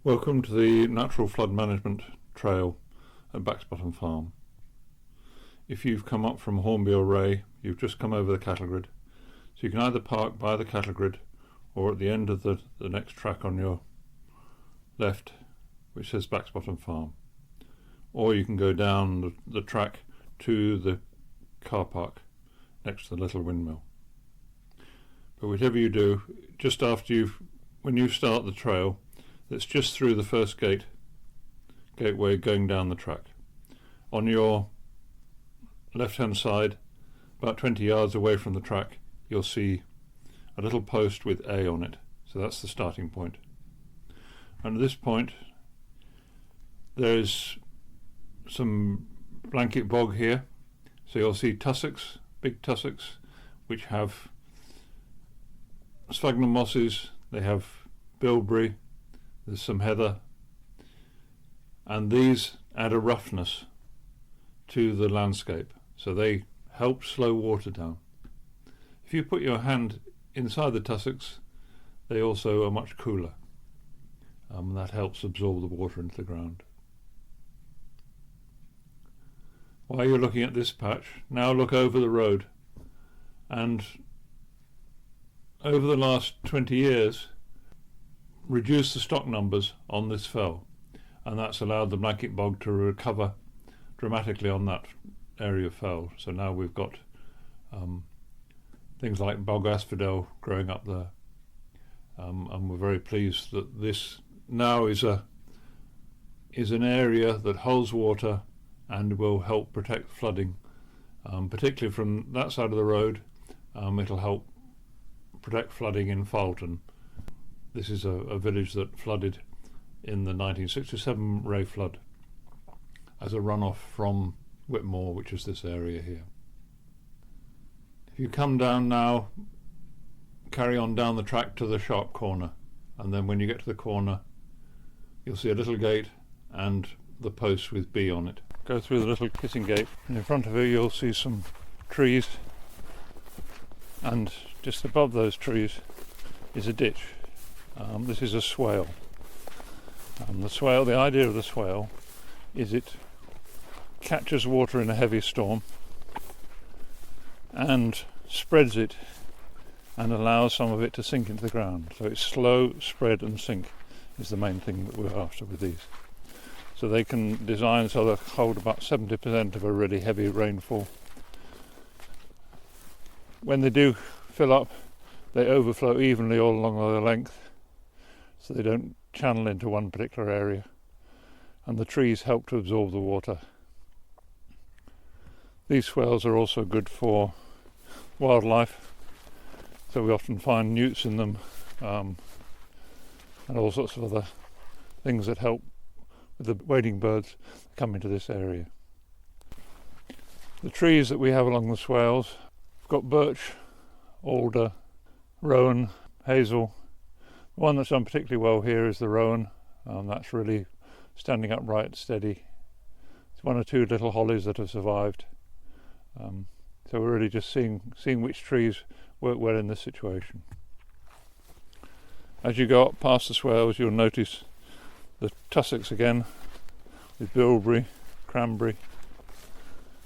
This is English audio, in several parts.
Welcome to the Natural Flood Management Trail at Backsbottom Farm. If you've come up from Hornby or Ray, you've just come over the cattle grid. So you can either park by the cattle grid or at the end of the next track on your left, which says Backsbottom Farm. Or you can go down the track to the car park next to the little windmill. But whatever you do, just after when you start the trail, it's just through the first gateway going down the track. On your left hand side, about 20 yards away from the track, you'll see a little post with A on it. So that's the starting point. And at this point there's some blanket bog here. So you'll see tussocks, big tussocks, which have sphagnum mosses, they have bilberry, there's some heather, and these add a roughness to the landscape, so they help slow water down. If you put your hand inside the tussocks, they also are much cooler. That helps absorb the water into the ground. While you're looking at this patch, now look over the road, and over the last 20 years reduce the stock numbers on this fell, and that's allowed the blanket bog to recover dramatically on that area of fell. So now we've got things like bog asphodel growing up there, and we're very pleased that this now is an area that holds water and will help protect flooding, particularly from that side of the road. It'll help protect flooding in Fulton. This is a village that flooded in the 1967 Ray flood as a runoff from Whitmore, which is this area here. If you come down now, carry on down the track to the sharp corner, and then when you get to the corner you'll see a little gate and the post with B on it. Go through the little kissing gate, and in front of you you'll see some trees, and just above those trees is a ditch. This is a swale. The idea of the swale is it catches water in a heavy storm and spreads it and allows some of it to sink into the ground. So it's slow spread and sink is the main thing that we're after with these. So they can design so they hold about 70% of a really heavy rainfall. When they do fill up, they overflow evenly all along their length, so they don't channel into one particular area, and the trees help to absorb the water. These swales are also good for wildlife, so we often find newts in them, and all sorts of other things that help with the wading birds that come into this area. The trees that we have along the swales, we've got birch, alder, rowan, hazel. The one that's done particularly well here is the rowan. That's really standing upright, steady. It's one or two little hollies that have survived. So we're really just seeing which trees work well in this situation. As you go up past the swales, you'll notice the tussocks again, with bilberry, cranberry.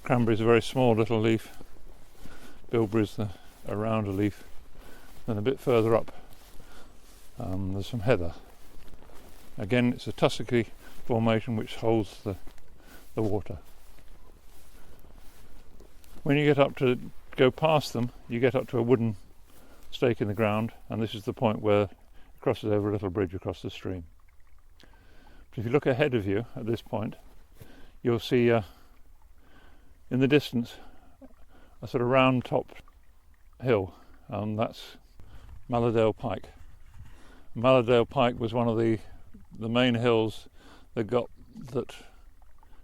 Cranberry is a very small little leaf. Bilberry is a rounder leaf. Then a bit further up there's some heather. Again, it's a tussocky formation which holds the water. When you get up to go past them, you get up to a wooden stake in the ground, and this is the point where it crosses over a little bridge across the stream. But if you look ahead of you at this point, you'll see in the distance a sort of round topped hill, and that's Mallardale Pike. Mallardale Pike was one of the main hills that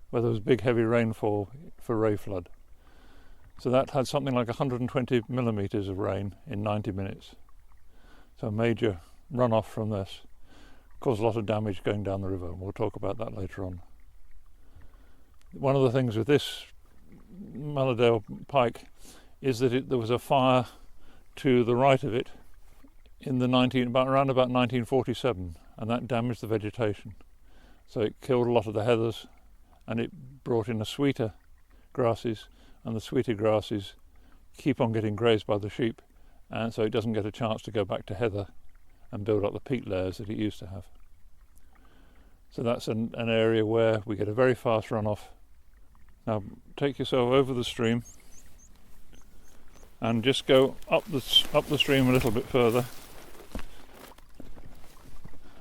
where there was big heavy rainfall for Ray flood. So that had something like 120 millimetres of rain in 90 minutes. So a major runoff from this caused a lot of damage going down the river, and we'll talk about that later on. One of the things with this Mallardale Pike is that there was a fire to the right of it in the around about 1947, and that damaged the vegetation. So it killed a lot of the heathers, and it brought in the sweeter grasses, and the sweeter grasses keep on getting grazed by the sheep, and so it doesn't get a chance to go back to heather and build up the peat layers that it used to have. So that's an area where we get a very fast runoff. Now take yourself over the stream and just go up the stream a little bit further,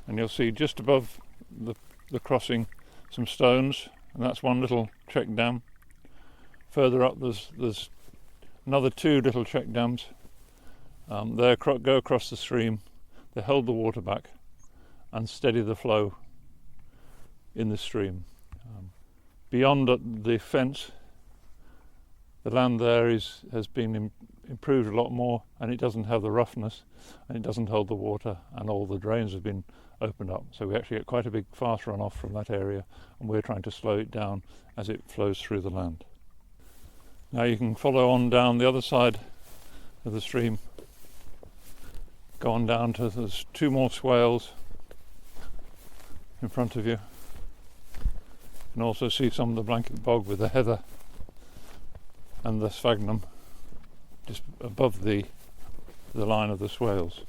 and you'll see just above the crossing some stones, and that's one little check dam. Further up there's another two little check dams. They go across the stream, they hold the water back and steady the flow in the stream. Beyond the fence, the land there has been improved a lot more, and it doesn't have the roughness, and it doesn't hold the water, and all the drains have been opened up. So we actually get quite a big fast runoff from that area, and we're trying to slow it down as it flows through the land. Now you can follow on down the other side of the stream, go on down to, there's two more swales in front of you. You can also see some of the blanket bog with the heather and the sphagnum just above the line of the swales.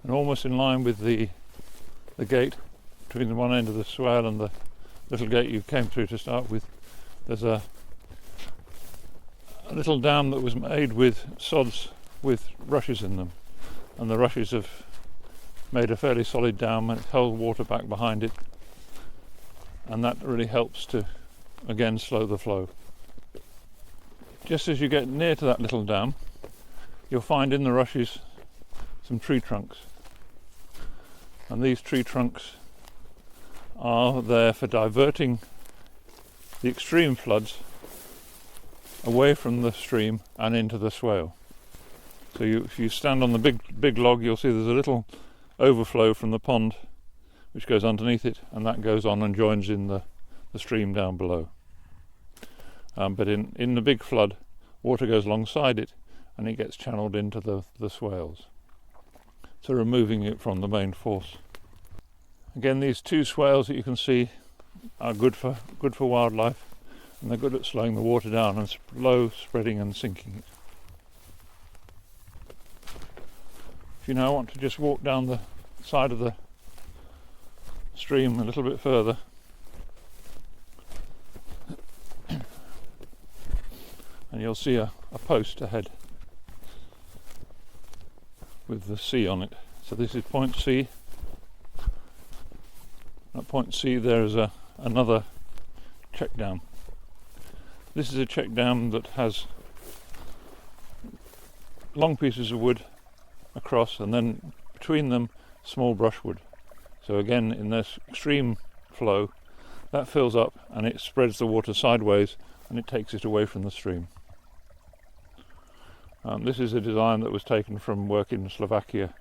And almost in line with the gate, between the one end of the swale and the little gate you came through to start with, there's a little dam that was made with sods with rushes in them, and the rushes have made a fairly solid dam, and it's held water back behind it, and that really helps to again slow the flow. Just as you get near to that little dam, you'll find in the rushes some tree trunks, and these tree trunks are there for diverting the extreme floods away from the stream and into the swale. So if you stand on the big log, you'll see there's a little overflow from the pond which goes underneath it, and that goes on and joins in the stream down below. But in the big flood, water goes alongside it and it gets channeled into the swales, so removing it from the main force. Again, these two swales that you can see are good for wildlife, and they're good at slowing the water down and spreading and sinking it. If you now want to just walk down the side of the stream a little bit further, and you'll see a post ahead with the C on it. So this is point C. At point C there is another check dam. This is a check dam that has long pieces of wood across, and then between them small brushwood. So again, in this extreme flow, that fills up and it spreads the water sideways and it takes it away from the stream. This is a design that was taken from work in Slovakia.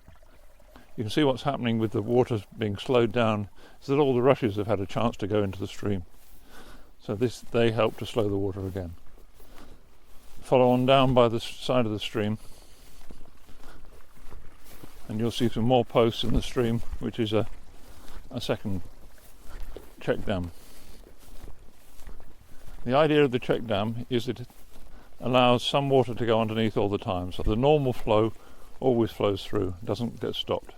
You can see what's happening with the water being slowed down is that all the rushes have had a chance to go into the stream. So they help to slow the water again. Follow on down by the side of the stream, and you'll see some more posts in the stream, which is a second check dam. The idea of the check dam is that it allows some water to go underneath all the time, so the normal flow always flows through, doesn't get stopped.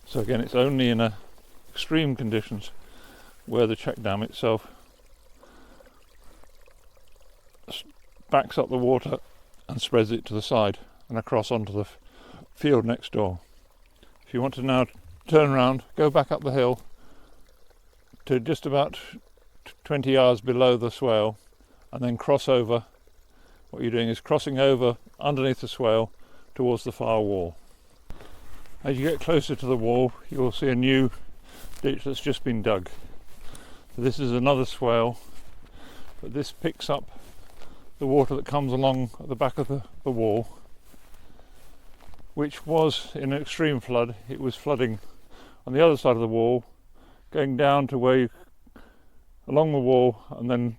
So again, it's only in extreme conditions where the check dam itself backs up the water and spreads it to the side and across onto the field next door. If you want to now turn around, go back up the hill to just about 20 yards below the swale, and then cross over. What you're doing is crossing over underneath the swale towards the far wall. As you get closer to the wall, you will see a new ditch that's just been dug. So this is another swale, but this picks up the water that comes along at the back of the wall, which was in an extreme flood. It was flooding on the other side of the wall, going down to where along the wall, and then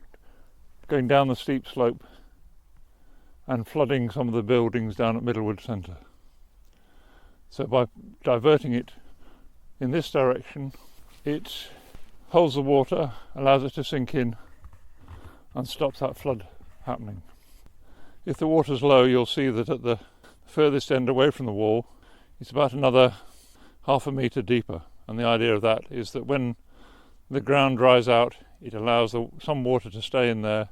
going down the steep slope and flooding some of the buildings down at Middlewood Centre. So by diverting it in this direction, it holds the water, allows it to sink in and stops that flood happening. If the water's low, you'll see that at the furthest end away from the wall, it's about another half a metre deeper. And the idea of that is that when the ground dries out, it allows some water to stay in there.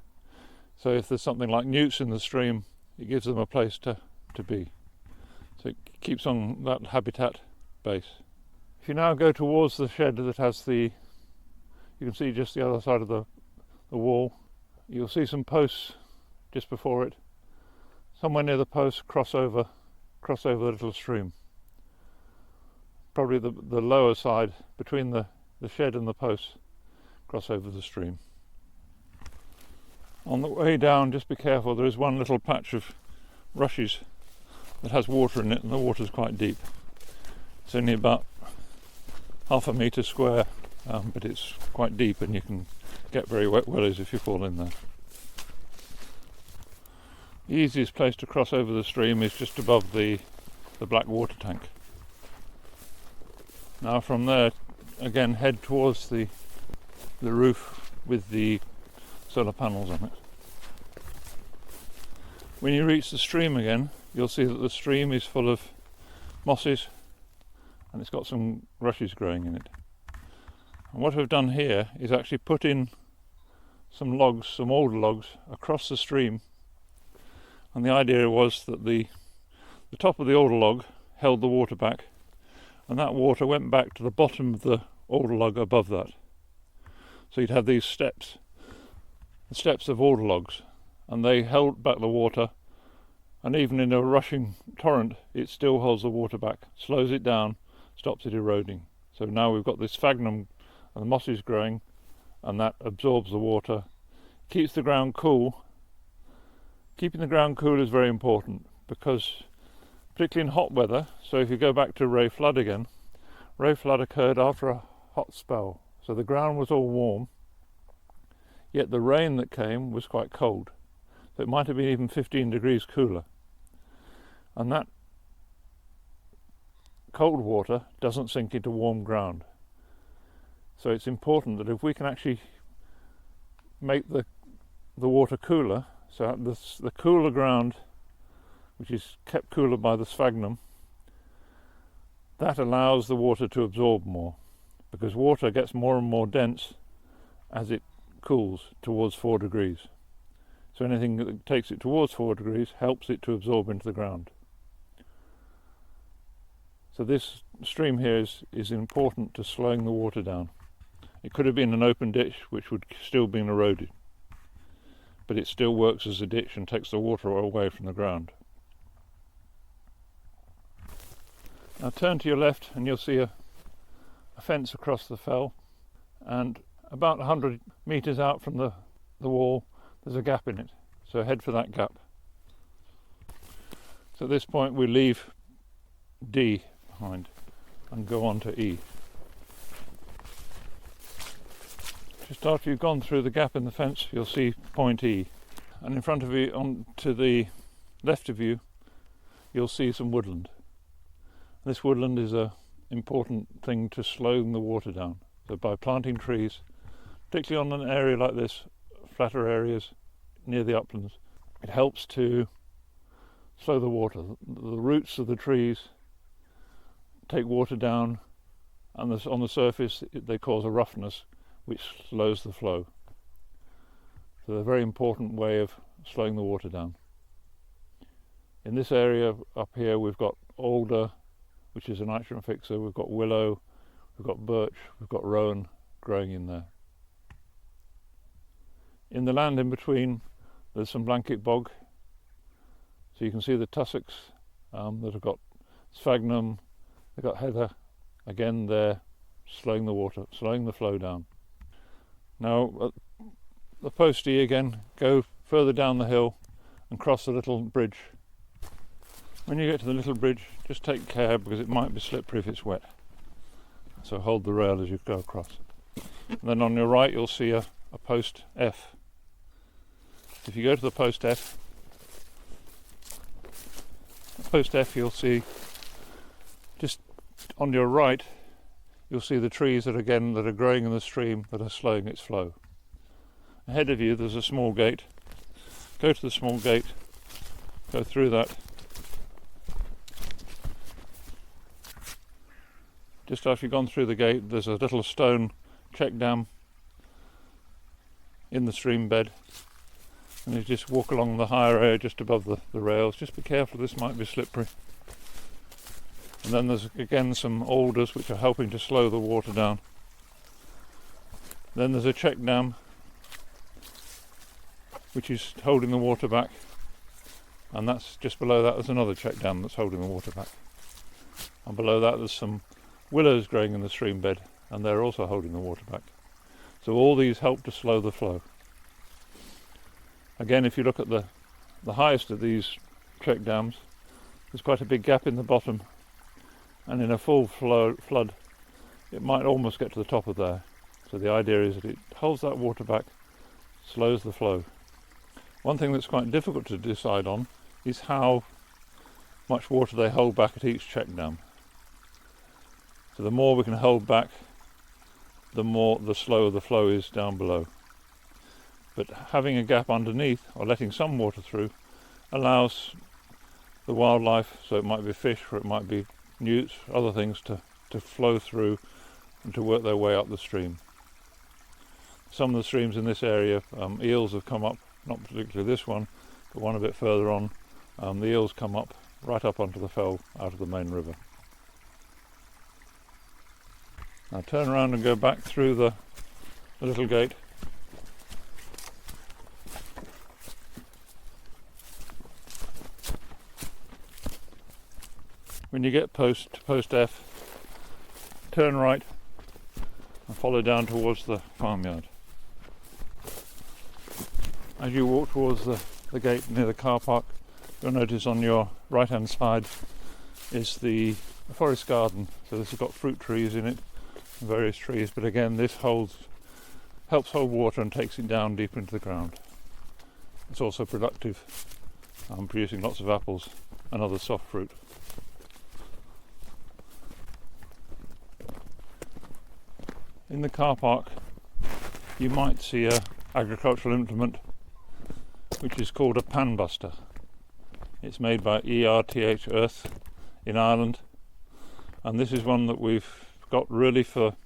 So if there's something like newts in the stream, it gives them a place to be. So it keeps on that habitat base. If you now go towards the shed that has you can see just the other side of the wall, you'll see some posts just before it. Somewhere near the post, cross over the little stream. Probably the lower side between the shed and the post, cross over the stream. On the way down, just be careful, there is one little patch of rushes that has water in it, and the water's quite deep. It's only about half a metre square, but it's quite deep and you can get very wet wellies if you fall in there. The easiest place to cross over the stream is just above the black water tank. Now from there, again, head towards the roof with the solar panels on it. When you reach the stream again, you'll see that the stream is full of mosses and it's got some rushes growing in it. And what I've done here is actually put in some logs, some older logs, across the stream. And the idea was that the top of the older log held the water back, and that water went back to the bottom of the older log above that. So you'd have these steps, the steps of older logs, and they held back the water, and even in a rushing torrent it still holds the water back, slows it down, stops it eroding. So now we've got this sphagnum and the mosses growing, and that absorbs the water, keeps the ground cool. Keeping the ground cool is very important because, particularly in hot weather, so if you go back to Ray Flood again, Ray Flood occurred after a hot spell. So the ground was all warm, yet the rain that came was quite cold. So it might have been even 15 degrees cooler. And that cold water doesn't sink into warm ground. So it's important that if we can actually make the water cooler, so the cooler ground, which is kept cooler by the sphagnum, that allows the water to absorb more, because water gets more and more dense as it cools towards 4 degrees. So anything that takes it towards 4 degrees helps it to absorb into the ground. So this stream here is important to slowing the water down. It could have been an open ditch which would still been eroded, but it still works as a ditch and takes the water away from the ground. Now turn to your left and you'll see a fence across the fell, and about 100 metres out from the wall there's a gap in it, so head for that gap. So at this point we leave D behind and go on to E. Just after you've gone through the gap in the fence, you'll see point E, and in front of you, on to the left of you, you'll see some woodland. This woodland is an important thing to slow the water down. So by planting trees, particularly on an area like this, flatter areas near the uplands, it helps to slow the water. The roots of the trees take water down, and on the surface they cause a roughness which slows the flow. So they're a very important way of slowing the water down. In this area up here we've got alder, which is a nitrogen fixer, we've got willow, we've got birch, we've got rowan growing in there. In the land in between there's some blanket bog, so you can see the tussocks that have got sphagnum, they've got heather, again they're slowing the water, slowing the flow down. Now at the post E again, go further down the hill and cross the little bridge. When you get to the little bridge, just take care because it might be slippery if it's wet. So hold the rail as you go across. And then on your right you'll see a post F. If you go to the post F, post F you'll see, just on your right, you'll see the trees that are growing in the stream that are slowing its flow. Ahead of you there's a small gate. Go to the small gate, go through that. Just after you've gone through the gate there's a little stone check dam in the stream bed, and you just walk along the higher area just above the rails. Just be careful, this might be slippery. And then there's again some alders which are helping to slow the water down. Then there's a check dam which is holding the water back, and that's just below that there's another check dam that's holding the water back, and below that there's some willows growing in the stream bed, and they're also holding the water back. So all these help to slow the flow. Again, if you look at the highest of these check dams, there's quite a big gap in the bottom, and in a full flood it might almost get to the top of there. So the idea is that it holds that water back, slows the flow. One thing that's quite difficult to decide on is how much water they hold back at each check dam. So the more we can hold back, the slower the flow is down below. But having a gap underneath, or letting some water through, allows the wildlife, so it might be fish or it might be newts, other things, to flow through and to work their way up the stream. Some of the streams in this area, eels have come up, not particularly this one, but one a bit further on. The eels come up right up onto the fell out of the main river. Now turn around and go back through the little gate. When you get post F, turn right and follow down towards the farmyard. As you walk towards the gate near the car park, you'll notice on your right hand side is the forest garden. So this has got fruit trees in it, various trees, but again this helps hold water and takes it down deep into the ground. It's also productive, producing lots of apples and other soft fruit. In the car park you might see a agricultural implement which is called a pan buster. It's made by ERTH Earth in Ireland, and this is one that we've got really for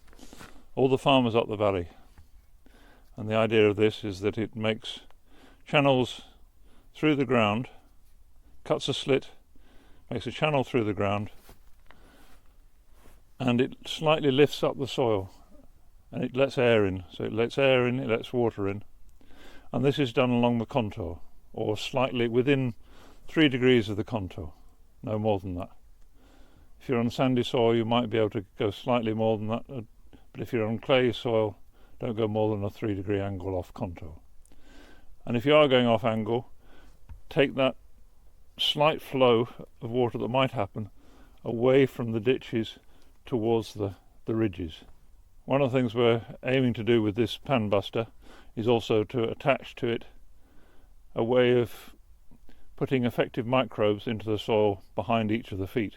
all the farmers up the valley. And the idea of this is that it makes channels through the ground, cuts a slit, makes a channel through the ground, and it slightly lifts up the soil and it lets air in. So it lets air in, it lets water in, and this is done along the contour, or slightly within 3 degrees of the contour, no more than that. If you're on sandy soil you might be able to go slightly more than that, but if you're on clay soil don't go more than a 3-degree angle off contour. And if you are going off angle, take that slight flow of water that might happen away from the ditches towards the ridges. One of the things we're aiming to do with this pan buster is also to attach to it a way of putting effective microbes into the soil behind each of the feet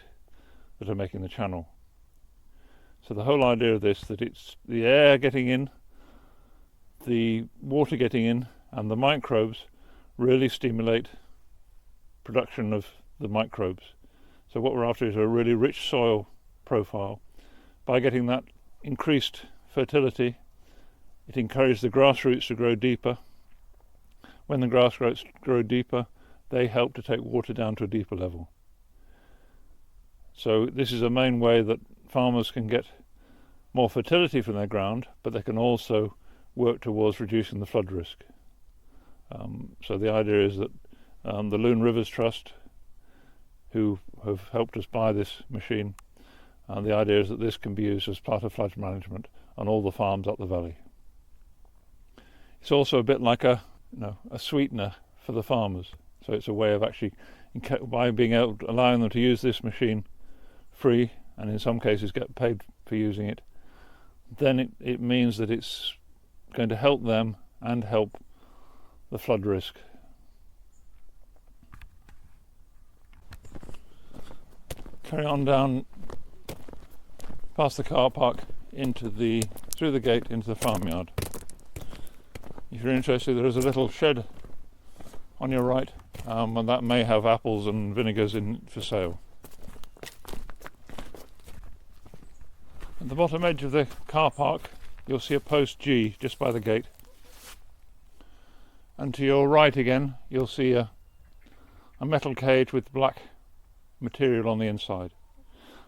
that are making the channel. So the whole idea of this, that it's the air getting in, the water getting in, and the microbes really stimulate production of the microbes. So what we're after is a really rich soil profile. By getting that increased fertility, it encourages the grass roots to grow deeper. When the grass roots grow deeper, they help to take water down to a deeper level. So this is a main way that farmers can get more fertility from their ground, but they can also work towards reducing the flood risk. So the idea is that the Loon Rivers Trust, who have helped us buy this machine, the idea is that this can be used as part of flood management on all the farms up the valley. It's also a bit like a sweetener for the farmers. So it's a way of actually, by being able to allowing them to use this machine free, and in some cases get paid for using it, then it means that it's going to help them and help the flood risk. carry on down past the car park through the gate into the farmyard. If you're interested, there is a little shed on your right, and that may have apples and vinegars in for sale. At the bottom edge of the car park, you'll see a post G just by the gate, and to your right again, you'll see a metal cage with black material on the inside,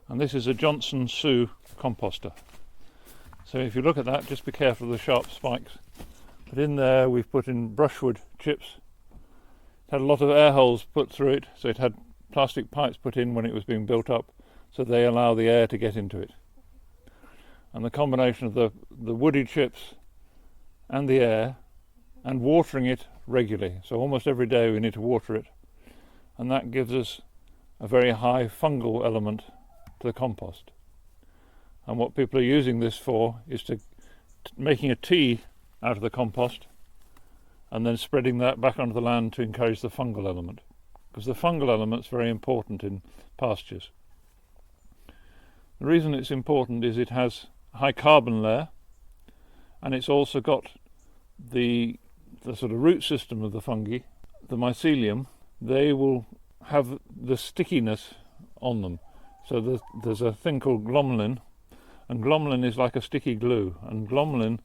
and this is a Johnson Sue composter. So if you look at that, just be careful of the sharp spikes. But in there we've put in brushwood chips. It had a lot of air holes put through it, so it had plastic pipes put in when it was being built up, so they allow the air to get into it. And the combination of the woody chips and the air, and watering it regularly, so almost every day we need to water it, and that gives us a very high fungal element to the compost. And what people are using this for is making a tea out of the compost and then spreading that back onto the land to encourage the fungal element, because the fungal element is very important in pastures. The reason it's important is it has a high carbon layer, and it's also got the sort of root system of the fungi, the mycelium. They will have the stickiness on them. So there's a thing called glomalin, and glomalin is like a sticky glue, and glomalin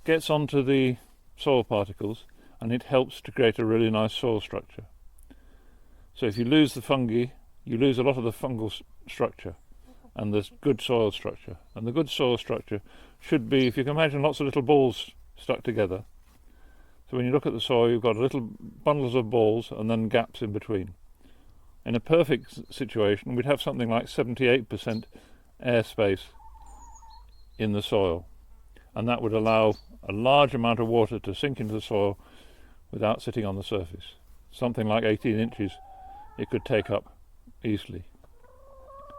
gets onto the soil particles and it helps to create a really nice soil structure. So if you lose the fungi, you lose a lot of the fungal structure and the good soil structure. And the good soil structure should be, if you can imagine, lots of little balls stuck together. So when you look at the soil, you've got little bundles of balls and then gaps in between. In a perfect situation, we'd have something like 78% airspace in the soil, and that would allow a large amount of water to sink into the soil without sitting on the surface. Something like 18 inches it could take up easily.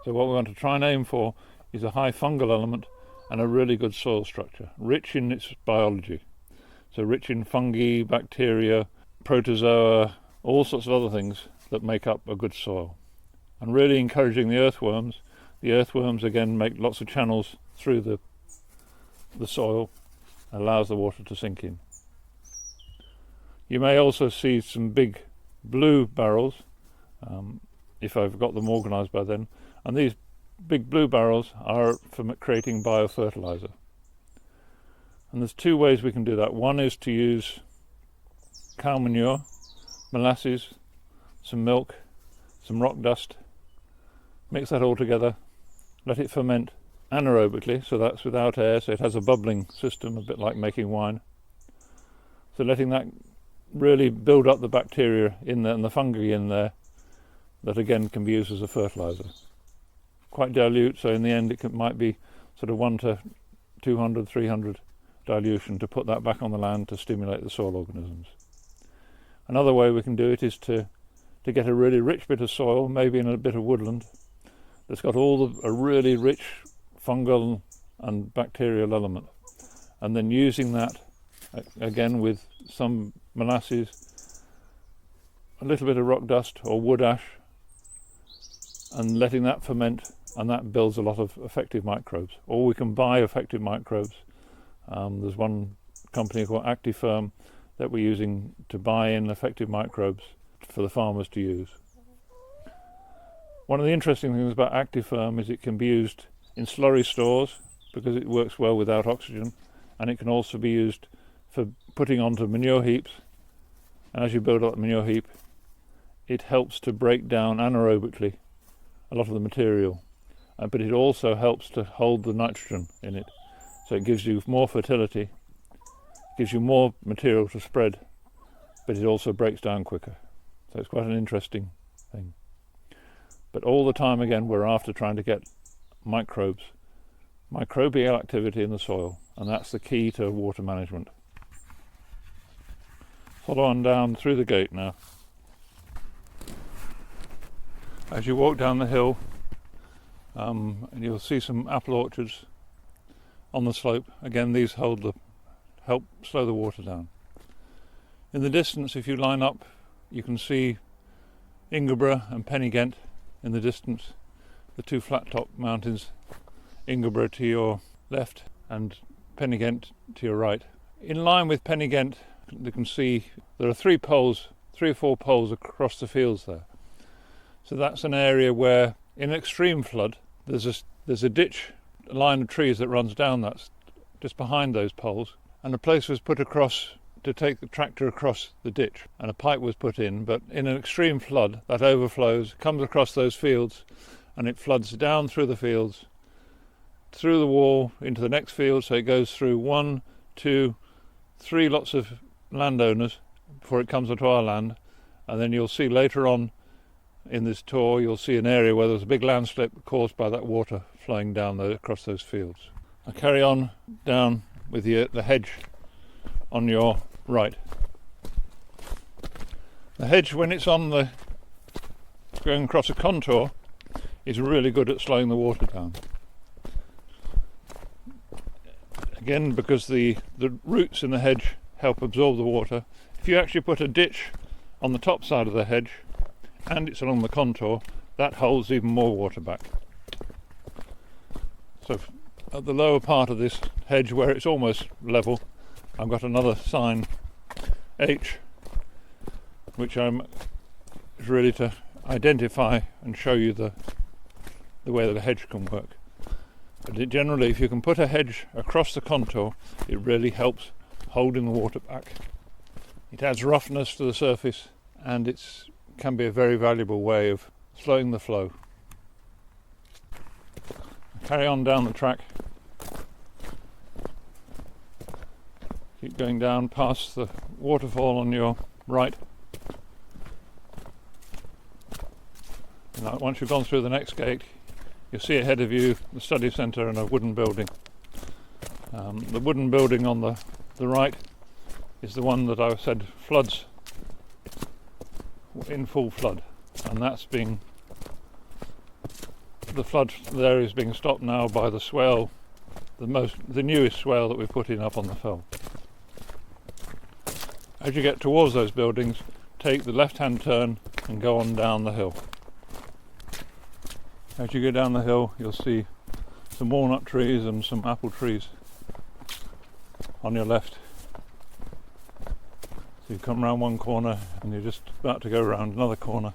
So what we want to try and aim for is a high fungal element and a really good soil structure, rich in its biology. So rich in fungi, bacteria, protozoa, all sorts of other things that make up a good soil. And really encouraging the earthworms. The earthworms again make lots of channels through the soil, allows the water to sink in. You may also see some big blue barrels, if I've got them organised by then, and these big blue barrels are for creating biofertiliser. And there's two ways we can do that. One is to use cow manure, molasses, some milk, some rock dust, mix that all together, let it ferment anaerobically, so that's without air, so it has a bubbling system, a bit like making wine. So letting that really build up the bacteria in there and the fungi in there, that again can be used as a fertiliser. Quite dilute, so in the end it might be sort of 1 to 200, 300 dilution to put that back on the land to stimulate the soil organisms. Another way we can do it is to get a really rich bit of soil, maybe in a bit of woodland, that's got a really rich fungal and bacterial element, and then using that again with some molasses, a little bit of rock dust or wood ash, and letting that ferment, and that builds a lot of effective microbes. Or we can buy effective microbes. There's one company called Actifirm that we're using to buy in effective microbes for the farmers to use. One of the interesting things about Actifirm is it can be used in slurry stores because it works well without oxygen, and it can also be used for putting onto manure heaps. And as you build up the manure heap, it helps to break down anaerobically a lot of the material, but it also helps to hold the nitrogen in it. So it gives you more fertility, gives you more material to spread, but it also breaks down quicker. So it's quite an interesting thing. But all the time again we're after trying to get microbes, microbial activity in the soil, and that's the key to water management. Follow on down through the gate now. As you walk down the hill, and you'll see some apple orchards on the slope. Again, these help slow the water down. In the distance, if you line up, you can see Ingerborough and Pennygent in the distance. the two flat top mountains, Ingleborough to your left and Pennygent to your right. In line with Pennygent, you can see there are 3 or 4 poles across the fields there. So that's an area where in extreme flood there's a ditch, a line of trees that runs down that's just behind those poles, and a place was put across to take the tractor across the ditch, and a pipe was put in, but in an extreme flood that overflows, comes across those fields, and it floods down through the fields, through the wall into the next field, so it goes through 1, 2, 3 lots of landowners before it comes onto our land. And then you'll see later on in this tour, you'll see an area where there's a big landslip caused by that water flowing down across those fields. I carry on down with the hedge on your right. The hedge, when it's going across a contour, is really good at slowing the water down. Again, because the roots in the hedge help absorb the water. If you actually put a ditch on the top side of the hedge and it's along the contour, that holds even more water back. So at the lower part of this hedge, where it's almost level, I've got another sign H, which is really to identify and show you the way that a hedge can work. But generally, if you can put a hedge across the contour, it really helps holding the water back. It adds roughness to the surface, and it can be a very valuable way of slowing the flow. Carry on down the track. Keep going down past the waterfall on your right. And once you've gone through the next gate, you'll see ahead of you the study centre and a wooden building. The wooden building on the right is the one that I said floods in full flood, and the flood there is being stopped now by the swale, the newest swale that we've put in up on the fell. As you get towards those buildings, take the left-hand turn and go on down the hill. As you go down the hill, you'll see some walnut trees and some apple trees on your left. So you come round one corner and you're just about to go round another corner.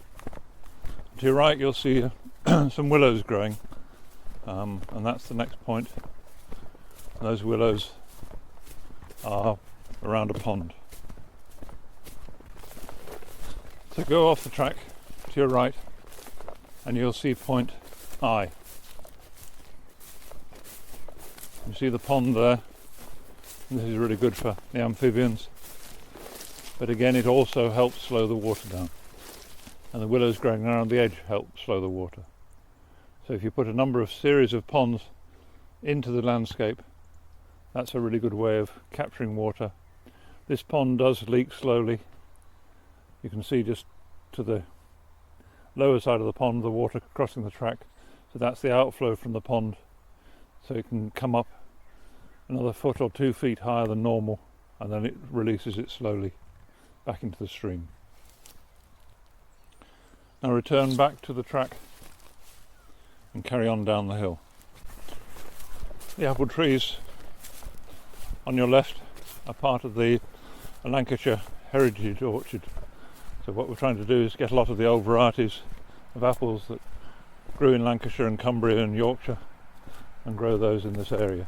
To your right, you'll see some willows growing, and that's the next point. Those willows are around a pond. So go off the track to your right and you'll see point I. You see the pond there. This is really good for the amphibians, but again it also helps slow the water down, and the willows growing around the edge help slow the water. So if you put a series of ponds into the landscape, that's a really good way of capturing water. This pond does leak slowly. You can see just to the lower side of the pond the water crossing the track, so that's the outflow from the pond, so it can come up another foot or 2 feet higher than normal, and then it releases it slowly back into the stream. Now return back to the track and carry on down the hill. The apple trees on your left are part of the Lancaster heritage orchard. So what we're trying to do is get a lot of the old varieties of apples that grew in Lancashire and Cumbria and Yorkshire and grow those in this area.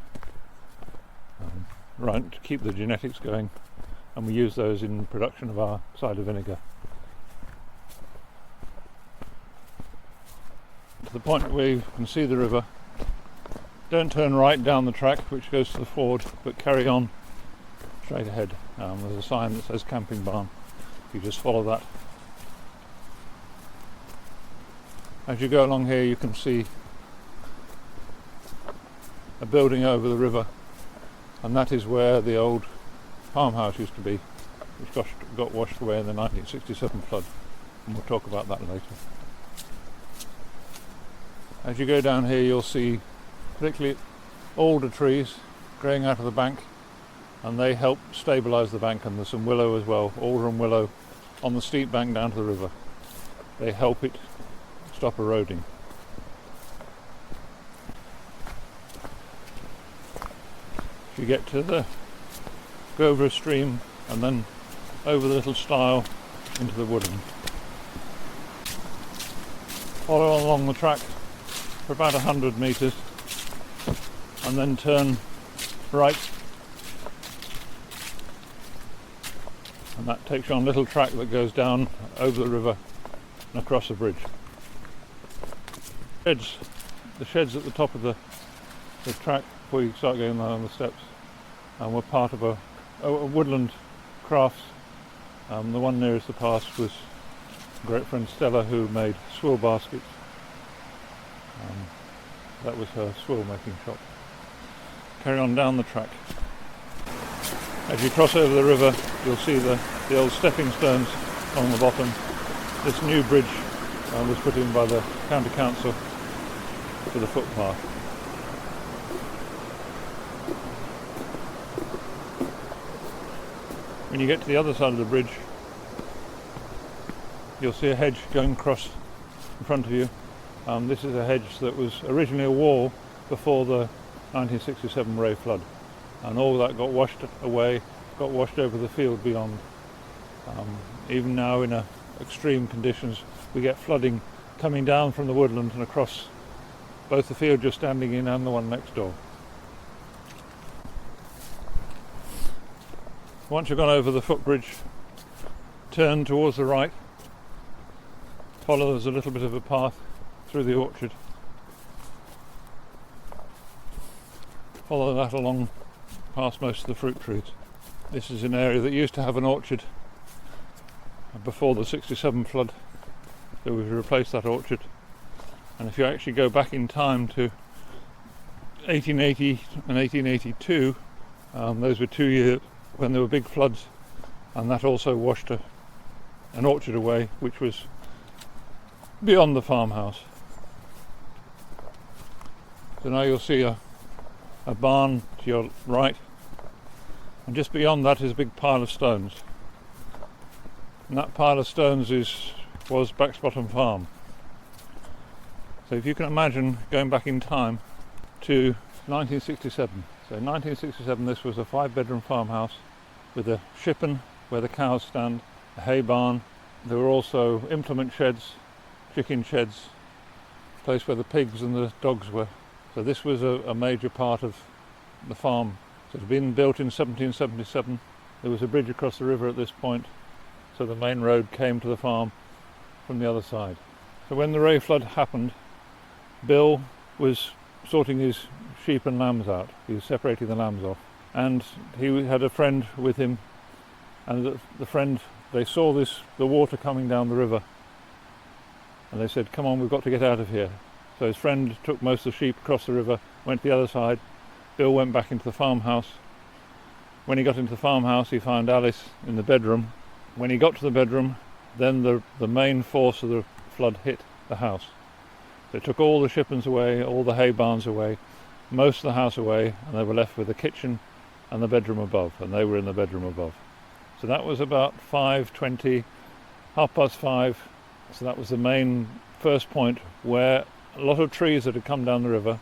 Right, to keep the genetics going, and we use those in production of our cider vinegar. To the point where you can see the river, don't turn right down the track which goes to the ford, but carry on straight ahead. There's a sign that says camping barn. You just follow that. As you go along here you can see a building over the river, and that is where the old farmhouse used to be, which got washed away in the 1967 flood, and we'll talk about that later. As you go down here you'll see particularly alder trees growing out of the bank, and they help stabilise the bank, and there's some willow as well, alder and willow on the steep bank down to the river. They help it stop eroding. You get to go over a stream and then over the little stile into the woodland. Follow along the track for about 100 metres and then turn right, and that takes you on a little track that goes down over the river and across the bridge. The sheds at the top of the track before you start going down the steps, and were part of a woodland crafts. The one nearest the pass was great friend Stella, who made swill baskets. That was her swill making shop. Carry on down the track. As you cross over the river, you'll see the old stepping stones on the bottom. This new bridge was put in by the county council for the footpath. When you get to the other side of the bridge, you'll see a hedge going across in front of you. This is a hedge that was originally a wall before the 1967 Ray flood, and all that got washed away, got washed over the field beyond. Even now, in extreme conditions, we get flooding coming down from the woodland and across both the field you're standing in and the one next door. Once you've gone over the footbridge, turn towards the right, follow, there's a little bit of a path through the orchard. Follow that along past most of the fruit trees. This is an area that used to have an orchard before the 67 flood, so we've replaced that orchard. And if you actually go back in time to 1880 and 1882, those were 2 years when there were big floods, and that also washed an orchard away, which was beyond the farmhouse. So now you'll see a barn to your right, and just beyond that is a big pile of stones. And that pile of stones was Backsbottom Farm. So if you can imagine going back in time to 1967. So in 1967 this was a 5-bedroom farmhouse with a shippen where the cows stand, a hay barn. There were also implement sheds, chicken sheds, a place where the pigs and the dogs were. So this was a major part of the farm. So it had been built in 1777. There was a bridge across the river at this point, so the main road came to the farm from the other side. So when the Ray flood happened, Bill was sorting his sheep and lambs out. He was separating the lambs off, and he had a friend with him, and the friend, they saw the water coming down the river, and they said, come on, we've got to get out of here. So his friend took most of the sheep across the river, went to the other side. Bill went back into the farmhouse. When he got into the farmhouse, he found Alice in the bedroom. When he got to the bedroom, then the main force of the flood hit the house. They took all the shippons away, all the hay barns away, most of the house away, and they were left with the kitchen and the bedroom above, and they were in the bedroom above. So that was about 5:20, 5:30. So that was the main first point where a lot of trees that had come down the river,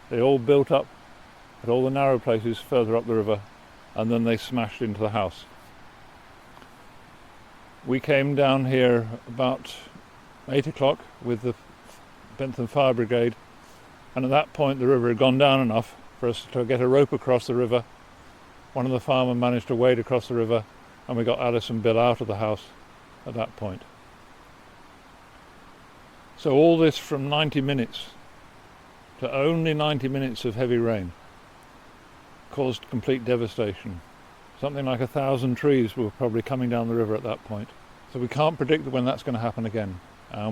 they all built up at all the narrow places further up the river, and then they smashed into the house. We came down here about 8 o'clock with the Bentham Fire Brigade, and at that point the river had gone down enough for us to get a rope across the river. One of the firemen managed to wade across the river, and we got Alice and Bill out of the house at that point. So all this from 90 minutes to only 90 minutes of heavy rain caused complete devastation. Something like 1,000 trees were probably coming down the river at that point. So we can't predict when that's going to happen again.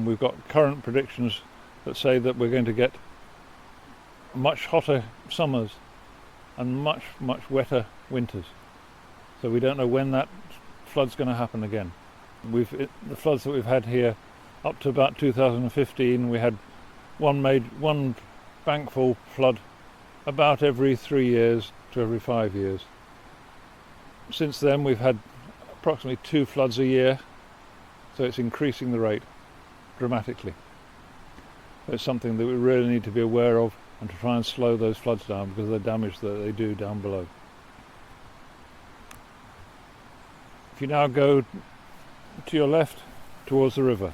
We've got current predictions that say that we're going to get much hotter summers and much wetter winters. So we don't know when that flood's going to happen again. The floods that we've had here up to about 2015, we had one bankful flood about every 3 years to every 5 years. Since then we've had approximately 2 floods a year, so it's increasing the rate dramatically. It's something that we really need to be aware of and to try and slow those floods down because of the damage that they do down below. If you now go to your left towards the river,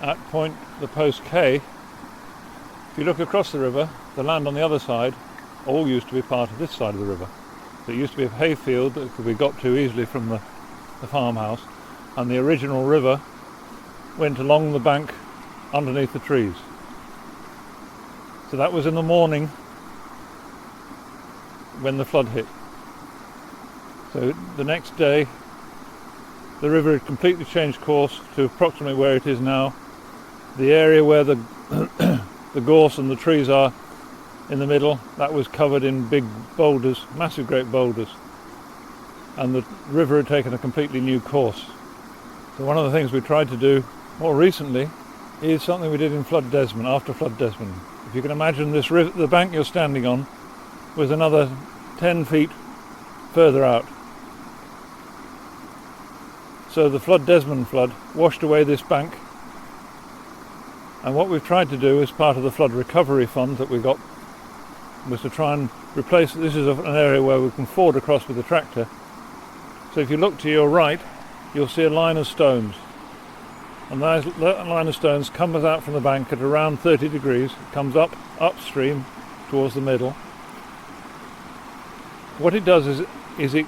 at the post K, if you look across the river, the land on the other side all used to be part of this side of the river. So it used to be a hayfield that could be got to easily from the farmhouse, and the original river went along the bank underneath the trees. So that was in the morning when the flood hit. So the next day the river had completely changed course to approximately where it is now. The area where the the gorse and the trees are in the middle, that was covered in big boulders, massive great boulders, and the river had taken a completely new course. So one of the things we tried to do more recently is something we did in Flood Desmond, after Flood Desmond. If you can imagine this river, the bank you're standing on was another 10 feet further out. So the Flood Desmond flood washed away this bank, and what we've tried to do as part of the flood recovery fund that we got was to try and replace, this is an area where we can ford across with the tractor. So if you look to your right, you'll see a line of stones, and that line of stones comes out from the bank at around 30 degrees, comes upstream towards the middle. What it does is it,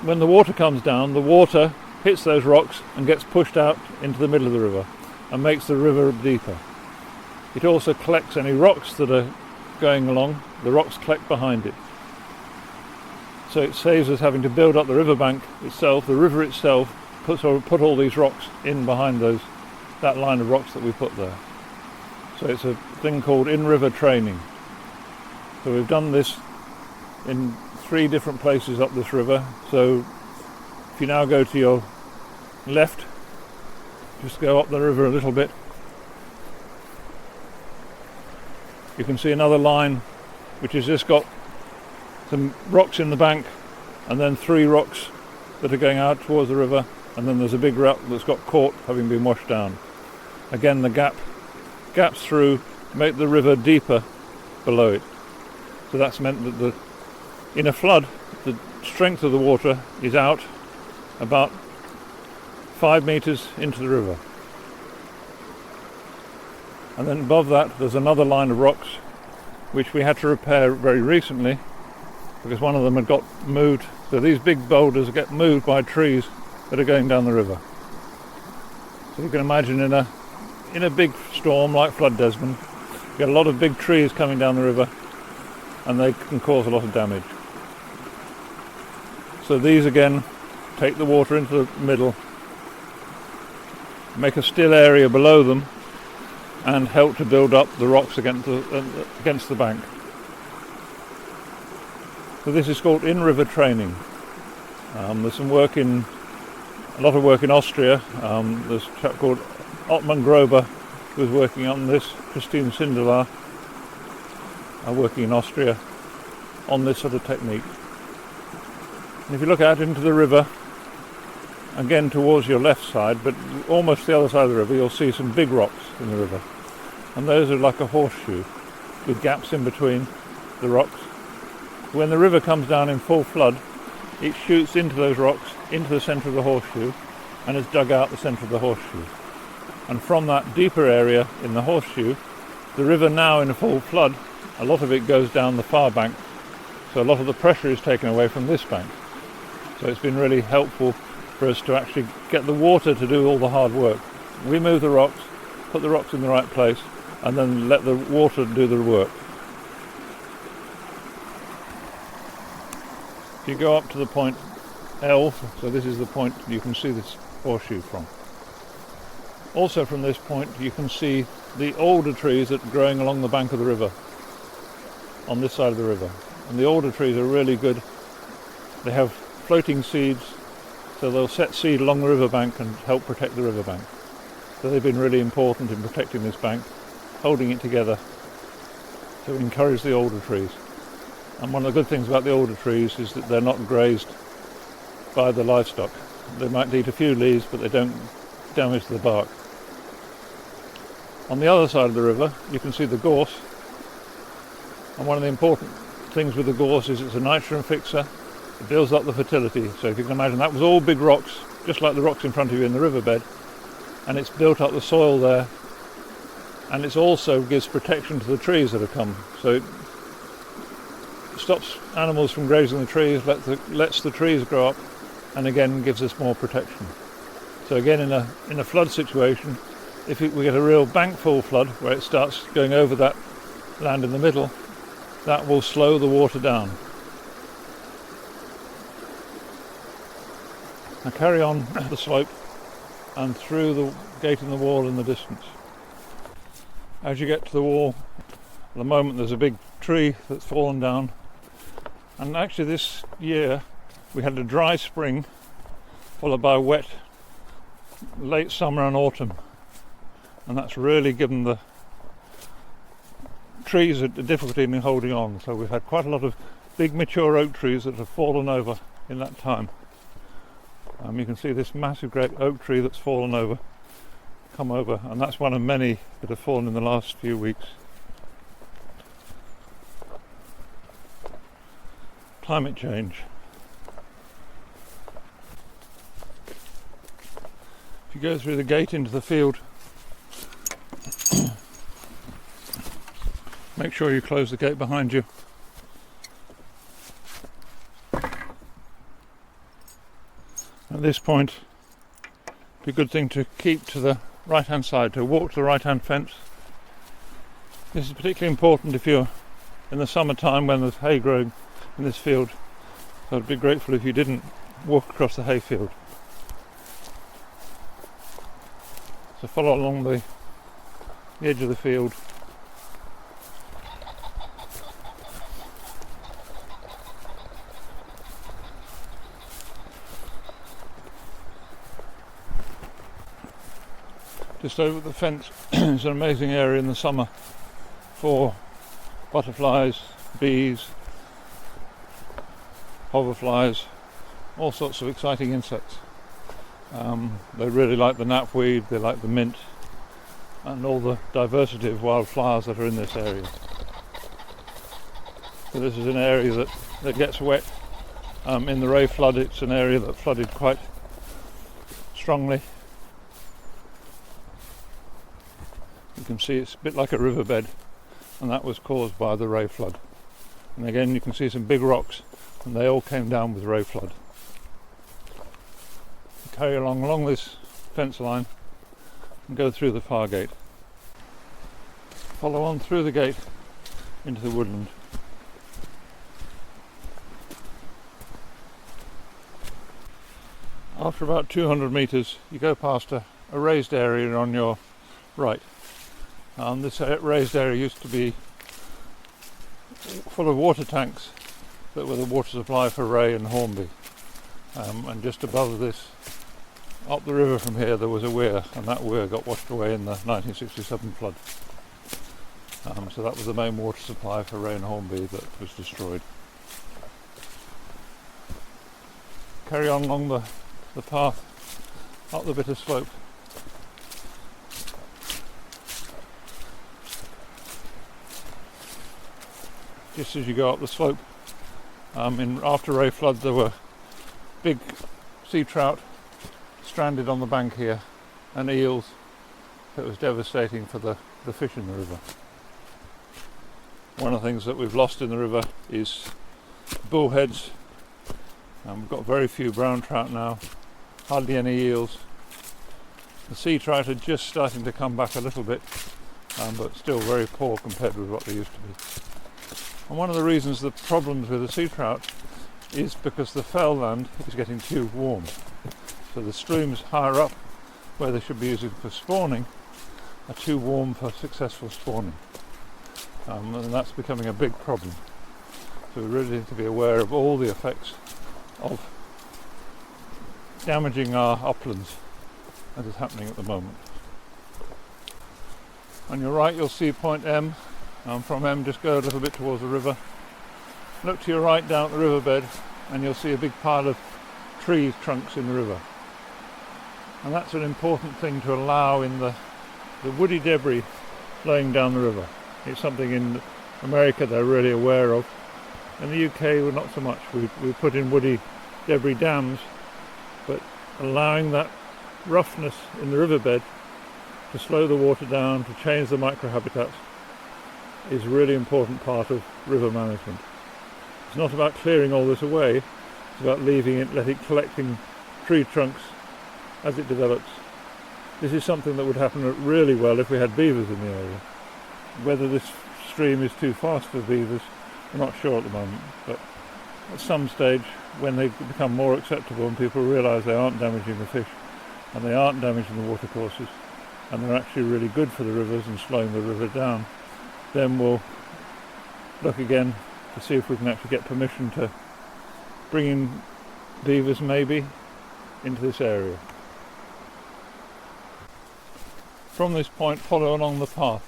when the water comes down, the water hits those rocks and gets pushed out into the middle of the river and makes the river deeper. It also collects any rocks that are going along, the rocks collect behind it. So it saves us having to build up the riverbank itself. The river itself put all these rocks in behind that line of rocks that we put there. So it's a thing called in-river training. So we've done this in 3 different places up this river. So if you now go to your left, just go up the river a little bit, you can see another line which has just got some rocks in the bank, and then 3 rocks that are going out towards the river, and then there's a big rock that's got caught having been washed down. Again, the gaps through make the river deeper below it. So that's meant that in a flood the strength of the water is out about 5 meters into the river. And then above that there's another line of rocks which we had to repair very recently because one of them had got moved. So these big boulders get moved by trees that are going down the river. So you can imagine in a big storm like Flood Desmond, you get a lot of big trees coming down the river and they can cause a lot of damage. So these again take the water into the middle, make a still area below them, and help to build up the rocks against the bank. So this is called in-river training. There's a lot of work in Austria. There's a chap called Ottman Grober who's working on this, Christine Sindelar are working in Austria on this sort of technique. And if you look out into the river, again towards your left side, but almost the other side of the river, you'll see some big rocks in the river. And those are like a horseshoe with gaps in between the rocks. When the river comes down in full flood, it shoots into those rocks, into the centre of the horseshoe, and has dug out the centre of the horseshoe. And from that deeper area in the horseshoe, the river now in a full flood, a lot of it goes down the far bank. So a lot of the pressure is taken away from this bank. So it's been really helpful for us to actually get the water to do all the hard work. We move the rocks, put the rocks in the right place, and then let the water do the work. If you go up to the point L, so this is the point you can see this horseshoe from. Also from this point you can see the alder trees that are growing along the bank of the river, on this side of the river. And the alder trees are really good. They have floating seeds, so they'll set seed along the riverbank and help protect the riverbank. So they've been really important in protecting this bank, holding it together to encourage the alder trees. And one of the good things about the alder trees is that they're not grazed by the livestock. They might eat a few leaves, but they don't damage the bark. On the other side of the river you can see the gorse, and one of the important things with the gorse is it's a nitrogen fixer, It builds up the fertility. So if you can imagine, that was all big rocks, just like the rocks in front of you in the riverbed, and it's built up the soil there, and it also gives protection to the trees that have come. So it stops animals from grazing the trees, lets the trees grow up, and again gives us more protection. So again, in a flood situation, if we get a real bankful flood where it starts going over that land in the middle, that will slow the water down. Now carry on the slope and through the gate in the wall in the distance. As you get to the wall, at the moment there's a big tree that's fallen down, and actually this year we had a dry spring followed by wet late summer and autumn, and that's really given the trees a difficulty in holding on. So we've had quite a lot of big mature oak trees that have fallen over in that time. You can see this massive great oak tree that's fallen over, come over, and that's one of many that have fallen in the last few weeks. Climate change. If you go through the gate into the field, make sure you close the gate behind you. At this point, it'd be a good thing to keep to the right hand side, to walk to the right hand fence. This is particularly important if you're in the summertime when there's hay growing in this field. So I'd be grateful if you didn't walk across the hay field. So follow along the edge of the field. Just over the fence is an amazing area in the summer for butterflies, bees, hoverflies, all sorts of exciting insects. They really like the knapweed, they like the mint, and all the diversity of wildflowers that are in this area. So this is an area that gets wet. In the Ray flood, it's an area that flooded quite strongly. You can see it's a bit like a riverbed, and that was caused by the Ray flood. And again, you can see some big rocks, and they all came down with Ray flood. Carry along this fence line and go through the far gate. Follow on through the gate into the woodland. After about 200 metres, you go past a raised area on your right. This raised area used to be full of water tanks that were the water supply for Ray and Hornby. And just above this, up the river from here, there was a weir, and that weir got washed away in the 1967 flood. So that was the main water supply for Ray and Hornby that was destroyed. Carry on along the path up the bit of slope. Just as you go up the slope, after Ray flood there were big sea trout stranded on the bank here, and eels. It was devastating for the fish in the river. One of the things that we've lost in the river is bullheads. We've got very few brown trout now, hardly any eels. The sea trout are just starting to come back a little bit, but still very poor compared with what they used to be. And one of the reasons the problems with the sea trout is because the fell land is getting too warm. So the streams higher up, where they should be used for spawning, are too warm for successful spawning. And that's becoming a big problem. So we really need to be aware of all the effects of damaging our uplands as is happening at the moment. On your right you'll see point M. From M just go a little bit towards the river. Look to your right down at the riverbed and you'll see a big pile of tree trunks in the river. And that's an important thing to allow in the woody debris flowing down the river. It's something in America they're really aware of. In the UK, we're not so much. We put in woody debris dams, but allowing that roughness in the riverbed to slow the water down, to change the microhabitats, is a really important part of river management. It's not about clearing all this away, it's about leaving it, collecting tree trunks as it develops. This is something that would happen really well if we had beavers in the area. Whether this stream is too fast for beavers, we're not sure at the moment, but at some stage when they become more acceptable and people realise they aren't damaging the fish and they aren't damaging the watercourses and they're actually really good for the rivers and slowing the river down, then we'll look again to see if we can actually get permission to bring in beavers maybe into this area. From this point, follow along the path,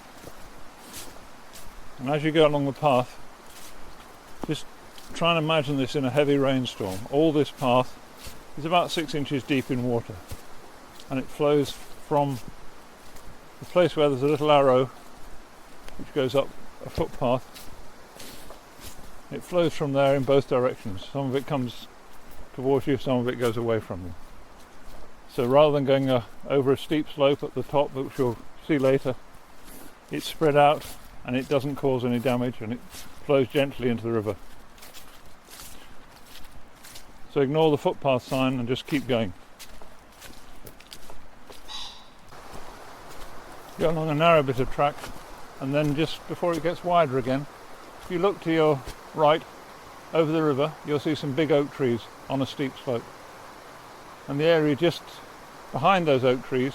and as you go along the path, just try and imagine this in a heavy rainstorm. All this path is about 6 inches deep in water, and it flows from the place where there's a little arrow which goes up a footpath. It flows from there in both directions. Some of it comes towards you, some of it goes away from you. So rather than going over a steep slope at the top, which you'll see later, it's spread out and it doesn't cause any damage and it flows gently into the river. So ignore the footpath sign and just keep going. Go along a narrow bit of track, and then just before it gets wider again, if you look to your right over the river, you'll see some big oak trees on a steep slope. And the area just behind those oak trees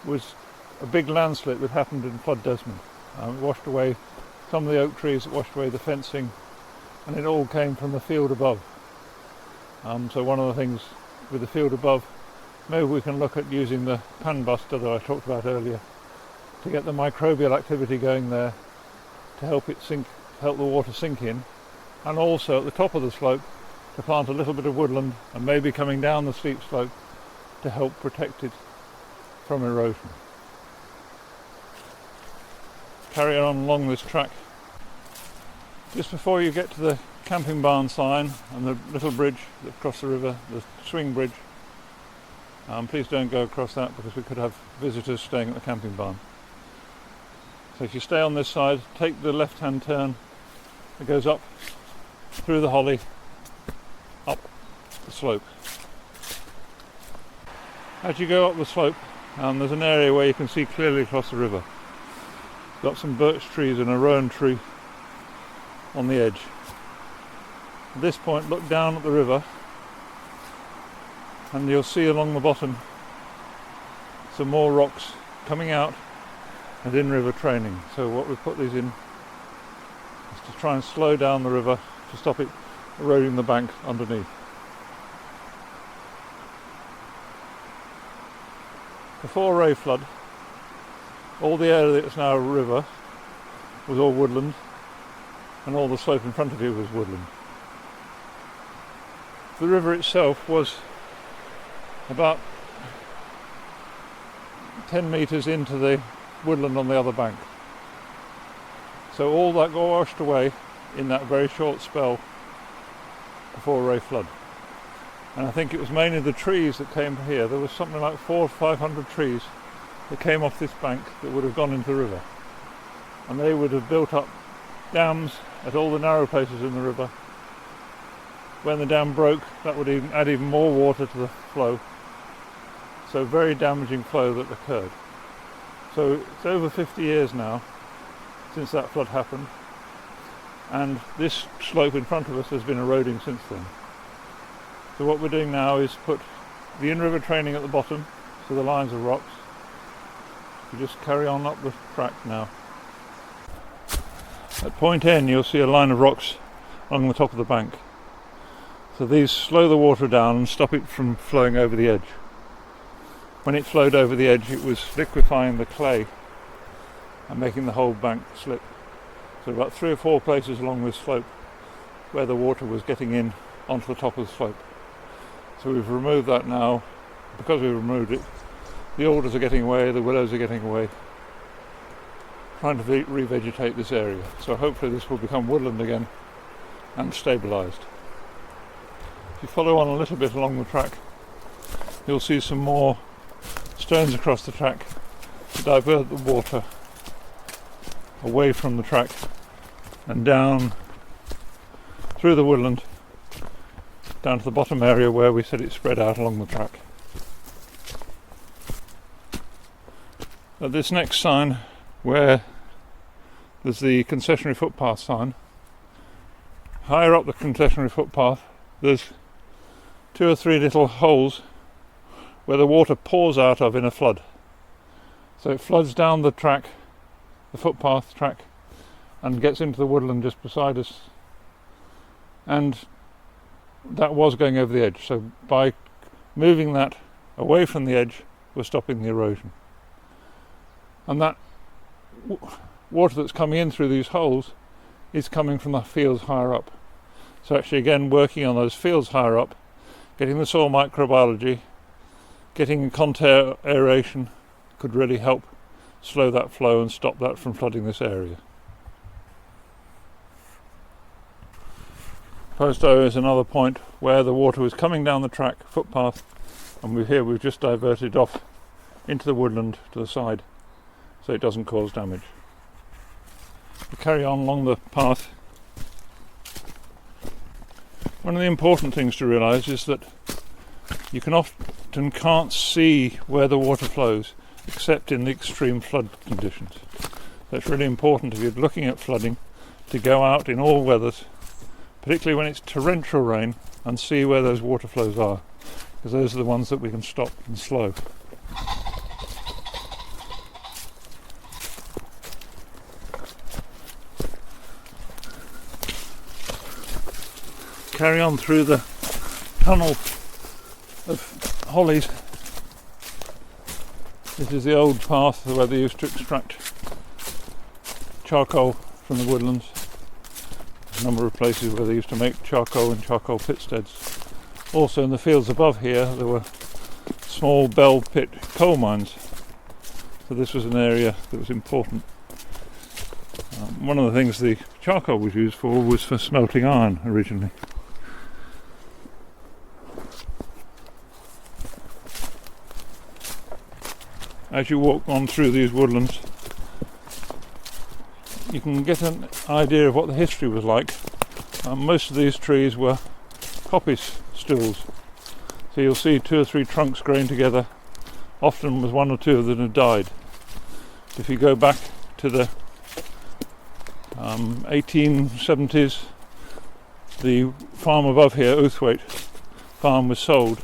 was a big landslip that happened in Flood Desmond. It washed away some of the oak trees, it washed away the fencing, and it all came from the field above. So one of the things with the field above, maybe we can look at using the pan buster that I talked about earlier to get the microbial activity going there, to help it sink, help the water sink in, and also at the top of the slope to plant a little bit of woodland and maybe coming down the steep slope to help protect it from erosion. Carry on along this track. Just before you get to the camping barn sign and the little bridge that across the river, the swing bridge, please don't go across that because we could have visitors staying at the camping barn. So if you stay on this side, take the left-hand turn, it goes up through the holly, up the slope. As you go up the slope, there's an area where you can see clearly across the river. Got some birch trees and a rowan tree on the edge. At this point, look down at the river and you'll see along the bottom some more rocks coming out and in river training. So what we've put these in is to try and slow down the river to stop it eroding the bank underneath. Before Ray flood, all the area that's now a river was all woodland, and all the slope in front of it was woodland. The river itself was about 10 metres into the woodland on the other bank. So all that got washed away in that very short spell before Ray flood. And I think it was mainly the trees that came here. There was something like 400 or 500 trees that came off this bank that would have gone into the river. And they would have built up dams at all the narrow places in the river. When the dam broke, that would add even more water to the flow. So very damaging flow that occurred. So it's over 50 years now since that flood happened, and this slope in front of us has been eroding since then. So what we're doing now is put the in-river training at the bottom, so the lines of rocks. You just carry on up the track now. At point N you'll see a line of rocks along the top of the bank. So these slow the water down and stop it from flowing over the edge. When it flowed over the edge, it was liquefying the clay and making the whole bank slip. So about 3 or 4 places along this slope where the water was getting in onto the top of the slope. So we've removed that now. Because we've removed it, the alders are getting away, the willows are getting away, trying to revegetate this area. So hopefully this will become woodland again and stabilised. If you follow on a little bit along the track, you'll see some more stones across the track to divert the water away from the track and down through the woodland down to the bottom area where we said it spread out along the track. At this next sign, where there's the concessionary footpath sign, higher up the concessionary footpath there's 2 or 3 little holes where the water pours out of in a flood. So it floods down the track, the footpath track, and gets into the woodland just beside us. And that was going over the edge. So by moving that away from the edge, we're stopping the erosion. And that water that's coming in through these holes is coming from the fields higher up. So actually, again, working on those fields higher up, getting the soil microbiology, getting contour aeration could really help slow that flow and stop that from flooding this area. Posto is another point where the water was coming down the track footpath, and we've just diverted off into the woodland to the side so it doesn't cause damage. We carry on along the path. One of the important things to realise is that you often can't see where the water flows except in the extreme flood conditions. So it's really important if you're looking at flooding to go out in all weathers, particularly when it's torrential rain, and see where those water flows are, because those are the ones that we can stop and slow. Carry on through the tunnel of hollies. This is the old path where they used to extract charcoal from the woodlands. A number of places where they used to make charcoal and charcoal pitsteads. Also in the fields above here there were small bell pit coal mines. So this was an area that was important. One of the things the charcoal was used for was for smelting iron originally. As you walk on through these woodlands, you can get an idea of what the history was like. Most of these trees were coppice stools, so you'll see 2 or 3 trunks growing together, often with 1 or 2 of them have died. If you go back to the 1870s, the farm above here, Outhwaite farm, was sold,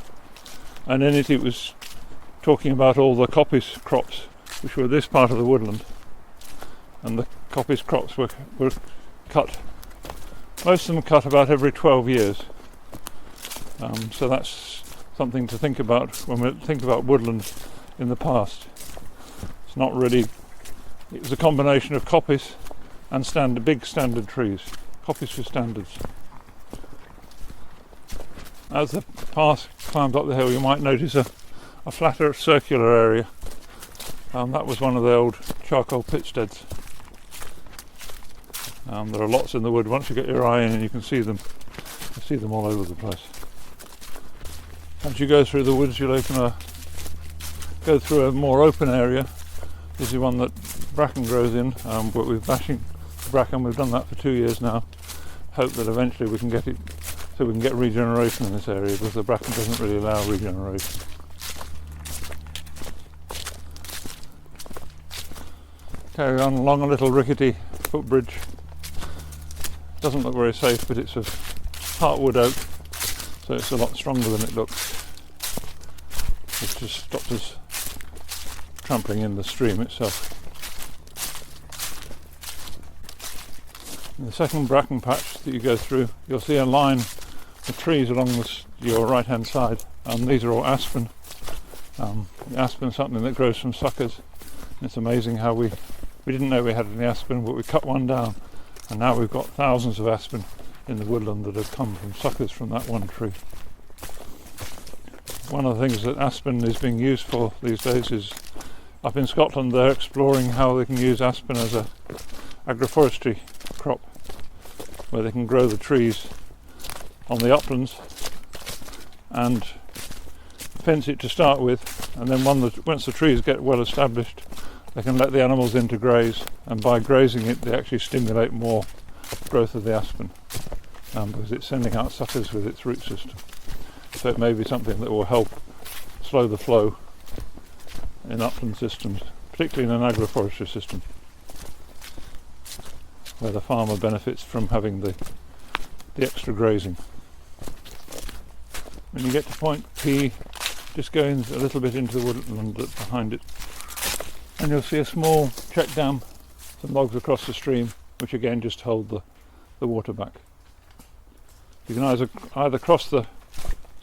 and in it was talking about all the coppice crops which were this part of the woodland, and the coppice crops were cut. Most of them cut about every 12 years. So that's something to think about when we think about woodland in the past. It's not really, it was a combination of coppice and big standard trees. Coppice for standards. As the path climbs up the hill, you might notice a flatter circular area. That was one of the old charcoal pitsteads. There are lots in the wood. Once you get your eye in, and you can see them. You see them all over the place. As you go through the woods, you'll go through a more open area. This is one that bracken grows in, but we're bashing bracken. We've done that for 2 years now. Hope that eventually we can get it so we can get regeneration in this area, because the bracken doesn't really allow regeneration. Carry on along a little rickety footbridge. Doesn't look very safe, but it's of heartwood oak, so it's a lot stronger than it looks. It just stops us trampling in the stream itself. In the second bracken patch that you go through, you'll see a line of trees along your right hand side, and these are all aspen. Aspen is something that grows from suckers. It's amazing how we didn't know we had any aspen, but we cut one down, and now we've got thousands of aspen in the woodland that have come from suckers from that one tree. One of the things that aspen is being used for these days is, up in Scotland they're exploring how they can use aspen as a agroforestry crop. where they can grow the trees on the uplands and fence it to start with, and then once the trees get well established, they can let the animals in to graze, and by grazing it they actually stimulate more growth of the aspen, because it's sending out suckers with its root system. So it may be something that will help slow the flow in upland systems, particularly in an agroforestry system, where the farmer benefits from having the extra grazing. When you get to point P, just go in a little bit into the woodland behind it, and you'll see a small check dam, some logs across the stream, which again just hold the water back. You can either cross the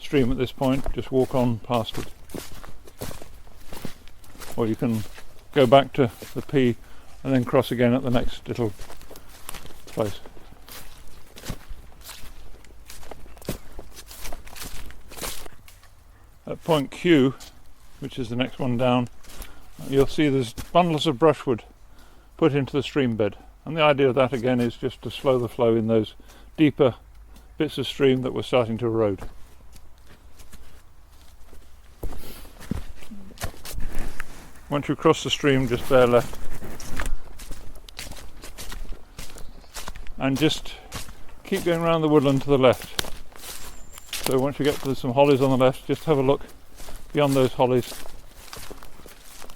stream at this point, just walk on past it, or you can go back to the P and then cross again at the next little place. At point Q, which is the next one down, you'll see there's bundles of brushwood put into the stream bed, and the idea of that again is just to slow the flow in those deeper bits of stream that were starting to erode. Once you cross the stream, just bear left and just keep going around the woodland to the left. So once you get to some hollies on the left, just have a look beyond those hollies,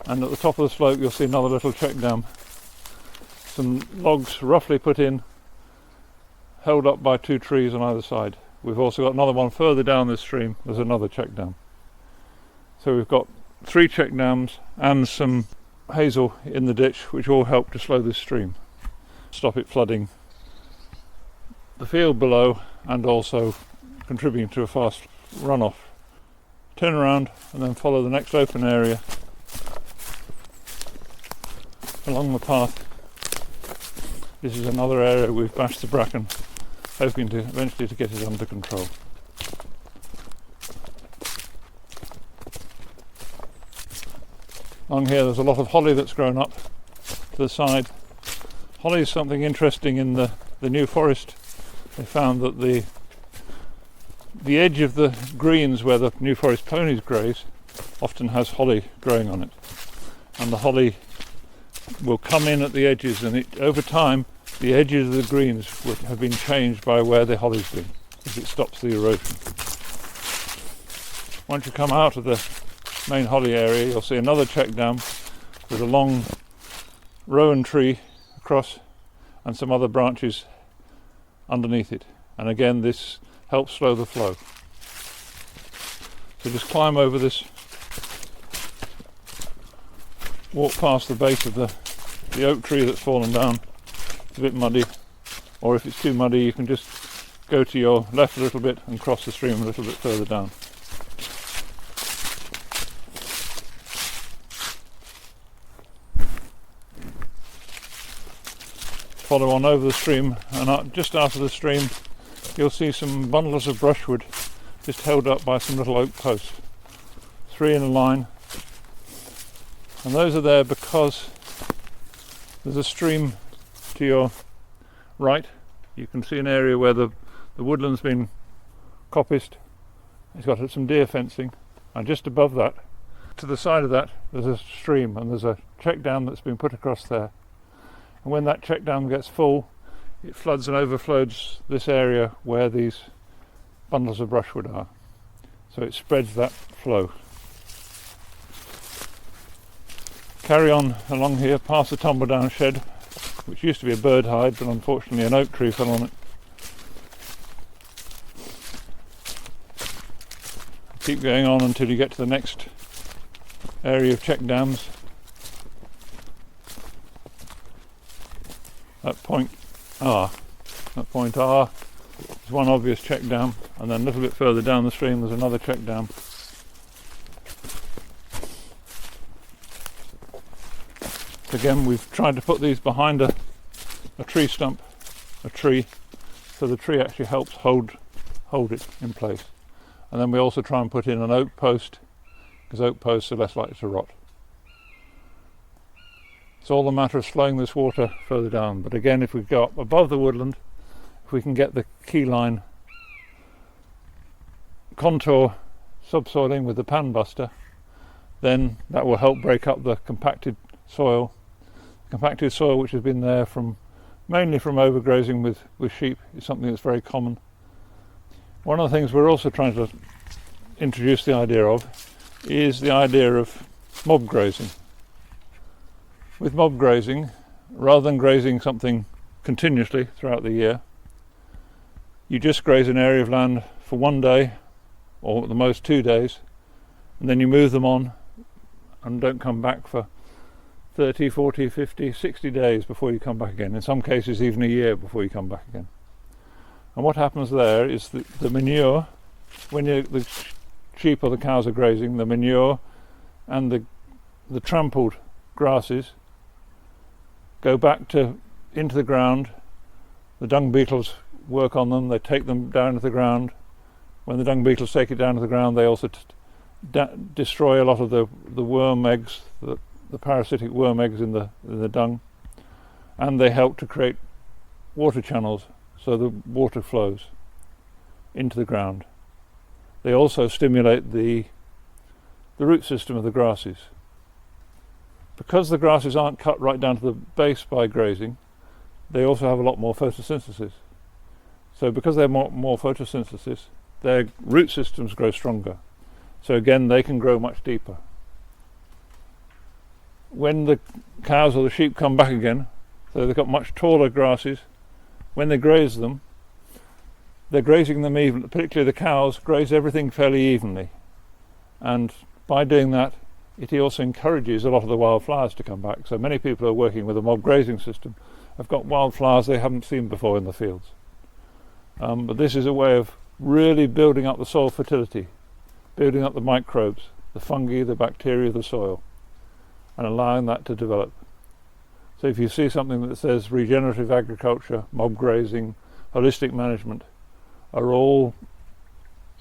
and at the top of the slope you'll see another little check dam. Some logs roughly put in, held up by 2 trees on either side. We've also got another one further down this stream, there's another check dam. So we've got 3 check dams and some hazel in the ditch, which all help to slow this stream, stop it flooding the field below and also contributing to a fast runoff. Turn around and then follow the next open area along the path. This is another area we've bashed the bracken, hoping to eventually to get it under control. Along here there's a lot of holly that's grown up to the side. Holly is something interesting in the New Forest. They found that the edge of the greens where the New Forest ponies graze often has holly growing on it, and the holly will come in at the edges, and over time the edges of the greens have been changed by where the holly's been, because it stops the erosion. Once you come out of the main holly area, you'll see another check dam with a long rowan tree across and some other branches underneath it, and again this helps slow the flow. So just climb over this, walk past the base of the oak tree that's fallen down. It's a bit muddy, or if it's too muddy you can just go to your left a little bit and cross the stream a little bit further down. Follow on over the stream, and just after the stream you'll see some bundles of brushwood just held up by some little oak posts, 3 in a line, and those are there because there's a stream to your right. You can see an area where the woodland's been coppiced. It's got some deer fencing, and just above that, to the side of that, there's a stream, and there's a check dam that's been put across there. And when that check dam gets full, it floods and overflows this area where these bundles of brushwood are. So it spreads that flow. Carry on along here past the tumble down shed, which used to be a bird hide, but unfortunately an oak tree fell on it. Keep going on until you get to the next area of check dams. At point R is one obvious check dam, and then a little bit further down the stream there's another check dam. Again, we've tried to put these behind a tree stump, so the tree actually helps hold it in place. And then we also try and put in an oak post, because oak posts are less likely to rot. It's all a matter of slowing this water further down. But again, if we go up above the woodland, if if we can get the keyline contour subsoiling with the pan buster, then that will help break up the compacted soil. Compacted soil which has been there mainly from overgrazing with sheep is something that's very common. One of the things we're also trying to introduce the idea of is the idea of mob grazing. With mob grazing, rather than grazing something continuously throughout the year, you just graze an area of land for one day or at the most 2 days, and then you move them on and don't come back for 30, 40, 50, 60 days before you come back again. In some cases even a year before you come back again. And what happens there is that the manure, when the sheep or the cows are grazing, the manure and the trampled grasses go back into the ground. The dung beetles work on them, they take them down to the ground. When the dung beetles take it down to the ground, they also destroy a lot of the worm eggs, the parasitic worm eggs in the dung, and they help to create water channels so the water flows into the ground. They also stimulate the root system of the grasses. Because the grasses aren't cut right down to the base by grazing, they also have a lot more photosynthesis. So because they have more photosynthesis, their root systems grow stronger. So again, they can grow much deeper. When the cows or the sheep come back again, so they've got much taller grasses, when they graze them, they're grazing them even, particularly the cows graze everything fairly evenly. And by doing that, it also encourages a lot of the wildflowers to come back. So many people who are working with a mob grazing system have got wildflowers they haven't seen before in the fields. But this is a way of really building up the soil fertility, building up the microbes, the fungi, the bacteria of the soil, and allowing that to develop. So if you see something that says regenerative agriculture, mob grazing, holistic management, are all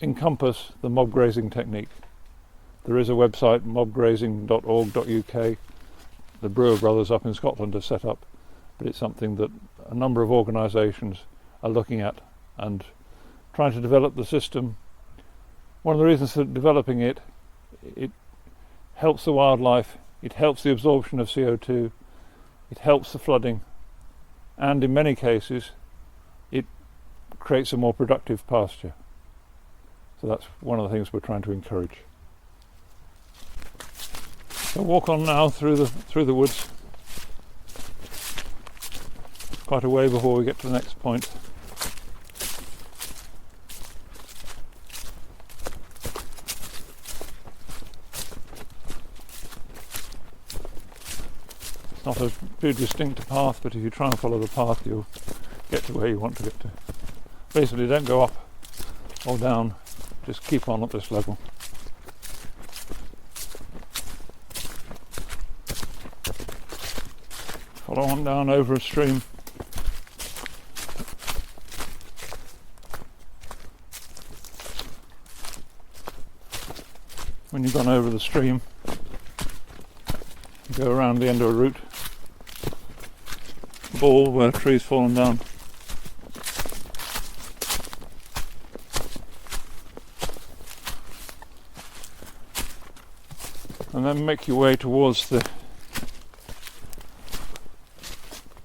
encompass the mob grazing technique. There is a website, mobgrazing.org.uk, the Brewer brothers up in Scotland have set up, but it's something that a number of organisations are looking at and trying to develop the system. One of the reasons for developing it helps the wildlife, it helps the absorption of CO2, it helps the flooding, and in many cases it creates a more productive pasture. So that's one of the things we're trying to encourage. So walk on now through the woods, quite a way before we get to the next point. It's not a very distinct path, but if you try and follow the path, you'll get to where you want to get to. Basically, don't go up or down, just keep on at this level. Follow on down over a stream. When you've gone over the stream, you go around the end of a root ball where a tree's fallen down. And then make your way towards the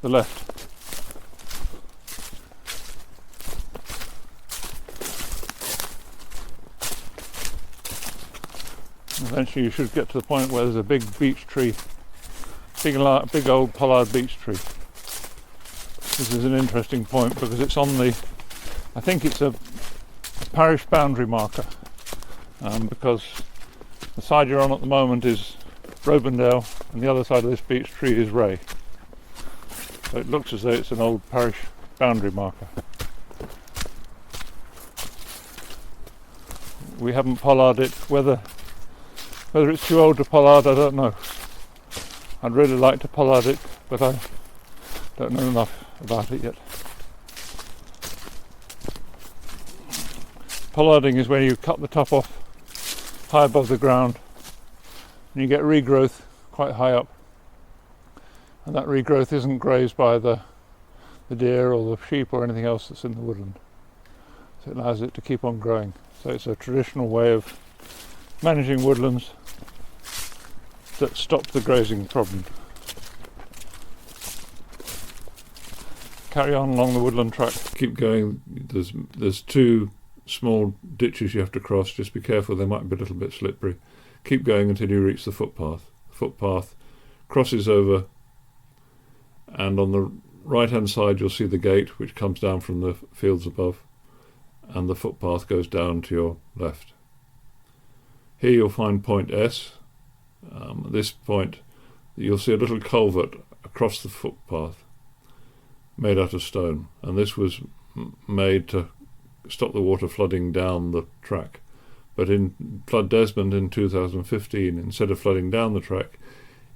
left. Eventually you should get to the point where there's a big beech tree, big old pollard beech tree. This is an interesting point because it's on I think it's a parish boundary marker, because the side you're on at the moment is Roeburndale and the other side of this beech tree is Ray. So it looks as though it's an old parish boundary marker. We haven't pollarded it. Whether it's too old to pollard, I don't know. I'd really like to pollard it, but I don't know enough about it yet. Pollarding is when you cut the top off high above the ground and you get regrowth quite high up. And that regrowth isn't grazed by the the deer or the sheep or anything else that's in the woodland. So it allows it to keep on growing. So it's a traditional way of managing woodlands that stop the grazing problem. Carry on along the woodland track. Keep going. There's two small ditches you have to cross. Just be careful, they might be a little bit slippery. Keep going until you reach the footpath. The footpath crosses over, and on the right hand side you'll see the gate which comes down from the fields above, and the footpath goes down to your left. Here you'll find point S. At this point you'll see a little culvert across the footpath made out of stone, and this was made to stop the water flooding down the track. But in Flood Desmond in 2015, instead of flooding down the track,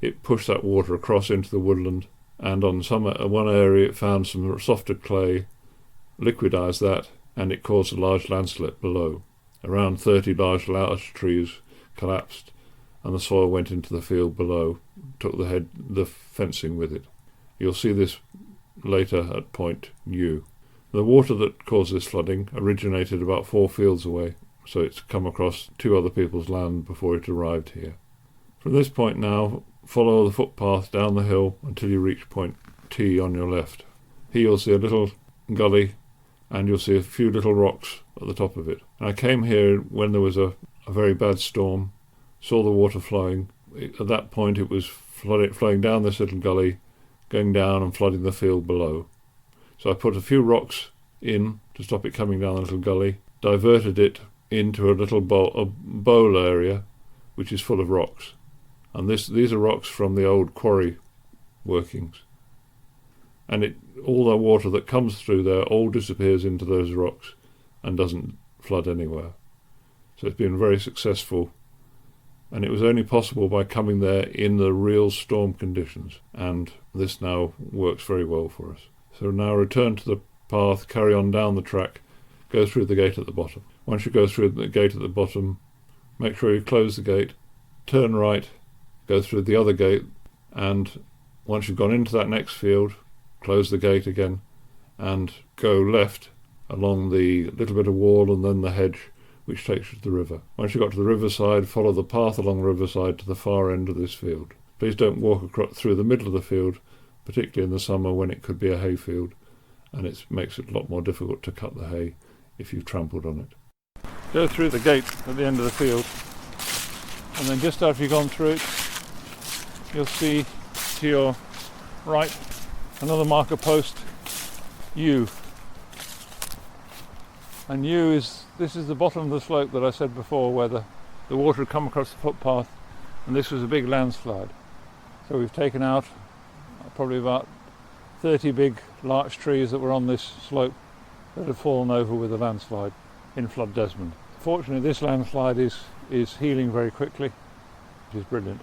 it pushed that water across into the woodland, and on one area it found some softer clay, liquidised that, and it caused a large landslip below. Around 30 large trees collapsed, and the soil went into the field below, took the fencing with it. You'll see this later at point U. The water that caused this flooding originated about 4 fields away, so it's come across 2 other people's land before it arrived here. From this point now, follow the footpath down the hill until you reach point T on your left. Here you'll see a little gully, and you'll see a few little rocks at the top of it. And I came here when there was a very bad storm, saw the water flowing. At that point it was flowing down this little gully, going down and flooding the field below. So I put a few rocks in to stop it coming down the little gully, diverted it into a little bowl area which is full of rocks. And these are rocks from the old quarry workings. And all the water that comes through there all disappears into those rocks and doesn't flood anywhere. So it's been very successful, and it was only possible by coming there in the real storm conditions, and this now works very well for us. So now return to the path, carry on down the track, go through the gate at the bottom. Once you go through the gate at the bottom, make sure you close the gate, turn right, go through the other gate, and once you've gone into that next field, close the gate again and go left along the little bit of wall and then the hedge which takes you to the river. Once you've got to the riverside, follow the path along the riverside to the far end of this field. Please don't walk through the middle of the field, particularly in the summer when it could be a hay field, and it makes it a lot more difficult to cut the hay if you've trampled on it. Go through the gate at the end of the field, and then just after you've gone through it, you'll see to your right another marker post, U. And this is the bottom of the slope that I said before, where the water had come across the footpath, and this was a big landslide. So we've taken out probably about 30 big larch trees that were on this slope that had fallen over with the landslide in Flood Desmond. Fortunately, this landslide is healing very quickly, which is brilliant.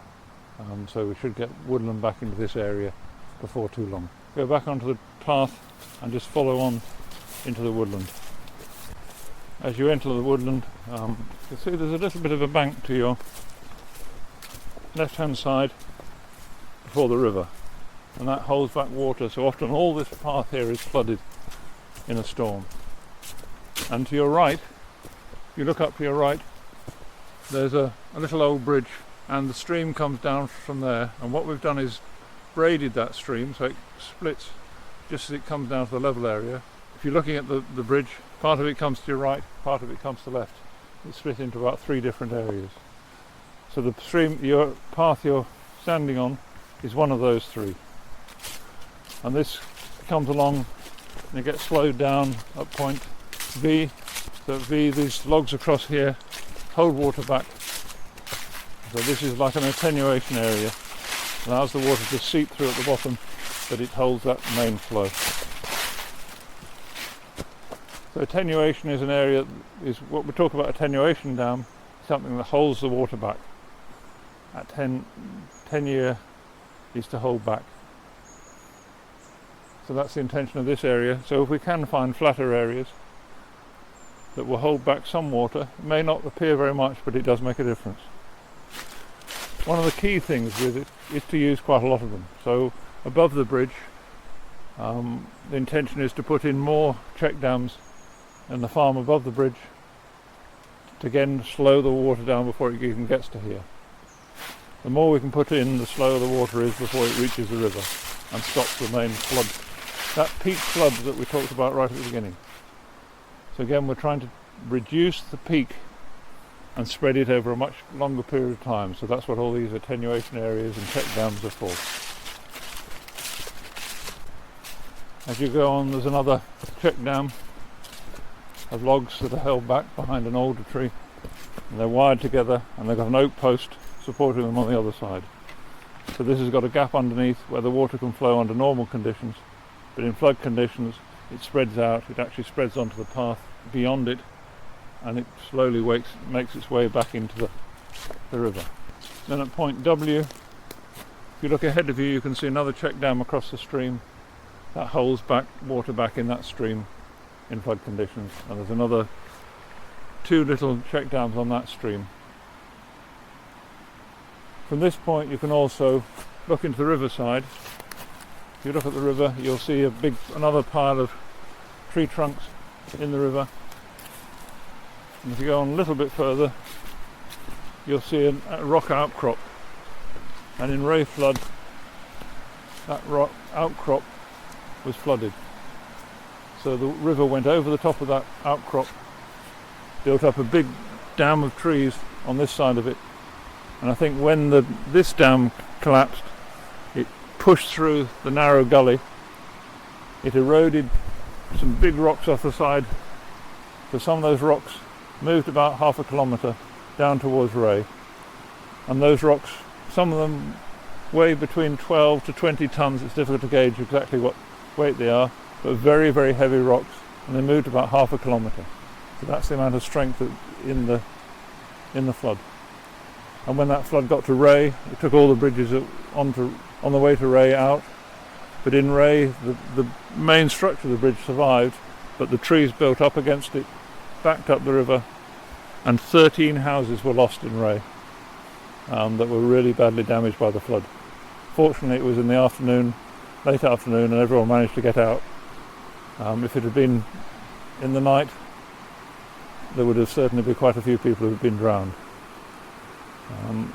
So we should get woodland back into this area before too long. Go back onto the path and just follow on into the woodland. As you enter the woodland, you'll see there's a little bit of a bank to your left-hand side before the river, and that holds back water. So often all this path here is flooded in a storm. And to your right, if you look up to your right, there's a little old bridge, and the stream comes down from there. And what we've done is braided that stream so it splits just as it comes down to the level area. If you're looking at the bridge, part of it comes to your right, part of it comes to the left. It's split into about 3 different areas. So the stream, your path you're standing on, is one of those 3. And this comes along and it gets slowed down at point V. So at V, these logs across here hold water back. So this is like an attenuation area. Allows the water to seep through at the bottom, but it holds that main flow. So attenuation is an area, is what we talk about attenuation dam, something that holds the water back. At 10 year is to hold back. So that's the intention of this area. So if we can find flatter areas that will hold back some water, it may not appear very much, but it does make a difference. One of the key things with it is to use quite a lot of them. So above the bridge The intention is to put in more check dams in the farm above the bridge to again slow the water down before it even gets to here. The more we can put in, the slower the water is before it reaches the river and stops the main flood, that peak flood that we talked about right at the beginning. So again, we're trying to reduce the peak and spread it over a much longer period of time. So that's what all these attenuation areas and check dams are for. As you go on, there's another check dam of logs that are held back behind an alder tree, and they're wired together, and they've got an oak post supporting them on the other side. So this has got a gap underneath where the water can flow under normal conditions, but in flood conditions it spreads out. It actually spreads onto the path beyond it, and it slowly makes its way back into the river. Then at point W, if you look ahead of you, you can see another check dam across the stream that holds back water back in that stream in flood conditions, and there's another 2 little check dams on that stream. From this point you can also look into the riverside. If you look at the river, you'll see another pile of tree trunks in the river, and if you go on a little bit further you'll see a rock outcrop, and in Ray flood that rock outcrop was flooded. So the river went over the top of that outcrop, built up a big dam of trees on this side of it, and I think when this dam collapsed, it pushed through the narrow gully. It eroded some big rocks off the side, so some of those rocks moved about half a kilometre down towards Ray, and those rocks, some of them weigh between 12 to 20 tonnes. It's difficult to gauge exactly what weight they are, but very, very heavy rocks, and they moved about half a kilometre. So that's the amount of strength in the flood. And when that flood got to Ray, it took all the bridges on the way to Ray out. But in Ray, the main structure of the bridge survived, but the trees built up against it, backed up the river, and 13 houses were lost in Ray that were really badly damaged by the flood. Fortunately, it was in the afternoon, late afternoon, and everyone managed to get out. If it had been in the night, there would have certainly been quite a few people who had been drowned.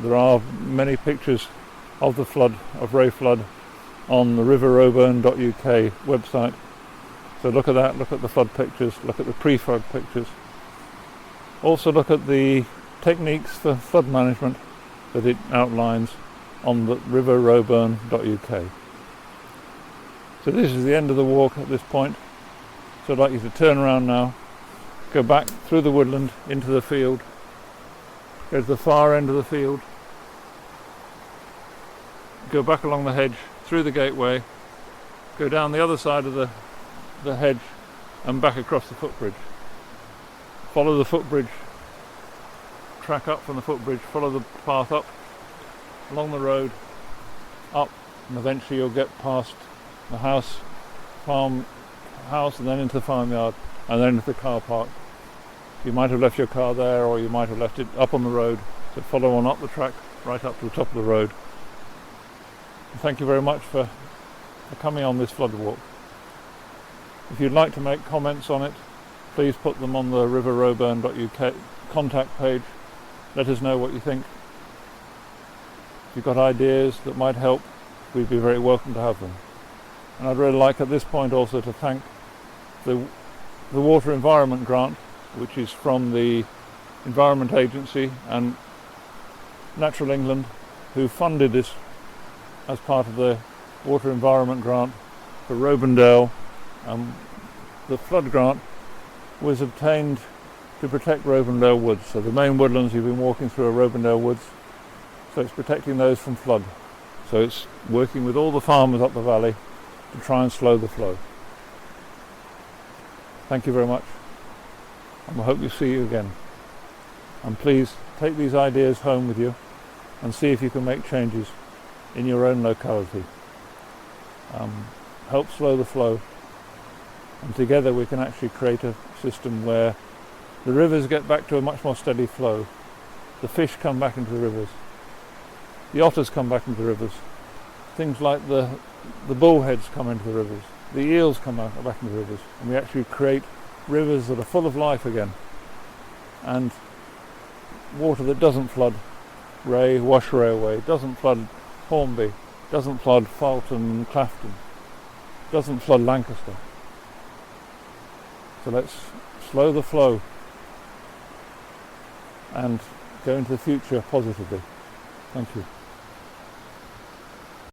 There are many pictures of the flood, of Ray flood, on the Roeburndale.uk website. So look at that, look at the flood pictures, look at the pre-flood pictures. Also look at the techniques for flood management that it outlines on the Roeburndale.uk. So this is the end of the walk at this point. So I'd like you to turn around now, go back through the woodland into the field, go to the far end of the field, go back along the hedge, through the gateway, go down the other side of the hedge and back across the footbridge. Follow the footbridge, track up from the footbridge, follow the path up, along the road, up, and eventually you'll get past the farm house, and then into the farmyard, and then into the car park. You might have left your car there, or you might have left it up on the road, so follow on up the track, right up to the top of the road. And thank you very much for coming on this flood walk. If you'd like to make comments on it, please put them on the Roeburndale.uk contact page. Let us know what you think. If you've got ideas that might help, we'd be very welcome to have them. And I'd really like at this point also to thank the Water Environment Grant, which is from the Environment Agency and Natural England, who funded this as part of the Water Environment Grant for Roeburndale. The flood grant was obtained to protect Roeburndale woods. So the main woodlands you've been walking through are Roeburndale woods, so it's protecting those from flood. So it's working with all the farmers up the valley to try and slow the flow. Thank you very much, and we hope to see you again. And please take these ideas home with you and see if you can make changes in your own locality. Help slow the flow, and together we can actually create a system where the rivers get back to a much more steady flow, the fish come back into the rivers, the otters come back into the rivers, things like the bullheads come into the rivers, the eels come back into the rivers, and we actually create rivers that are full of life again, and water that doesn't flood Wash Railway, doesn't flood Hornby, doesn't flood Fulton and Clafton, doesn't flood Lancaster. So let's slow the flow and go into the future positively. Thank you.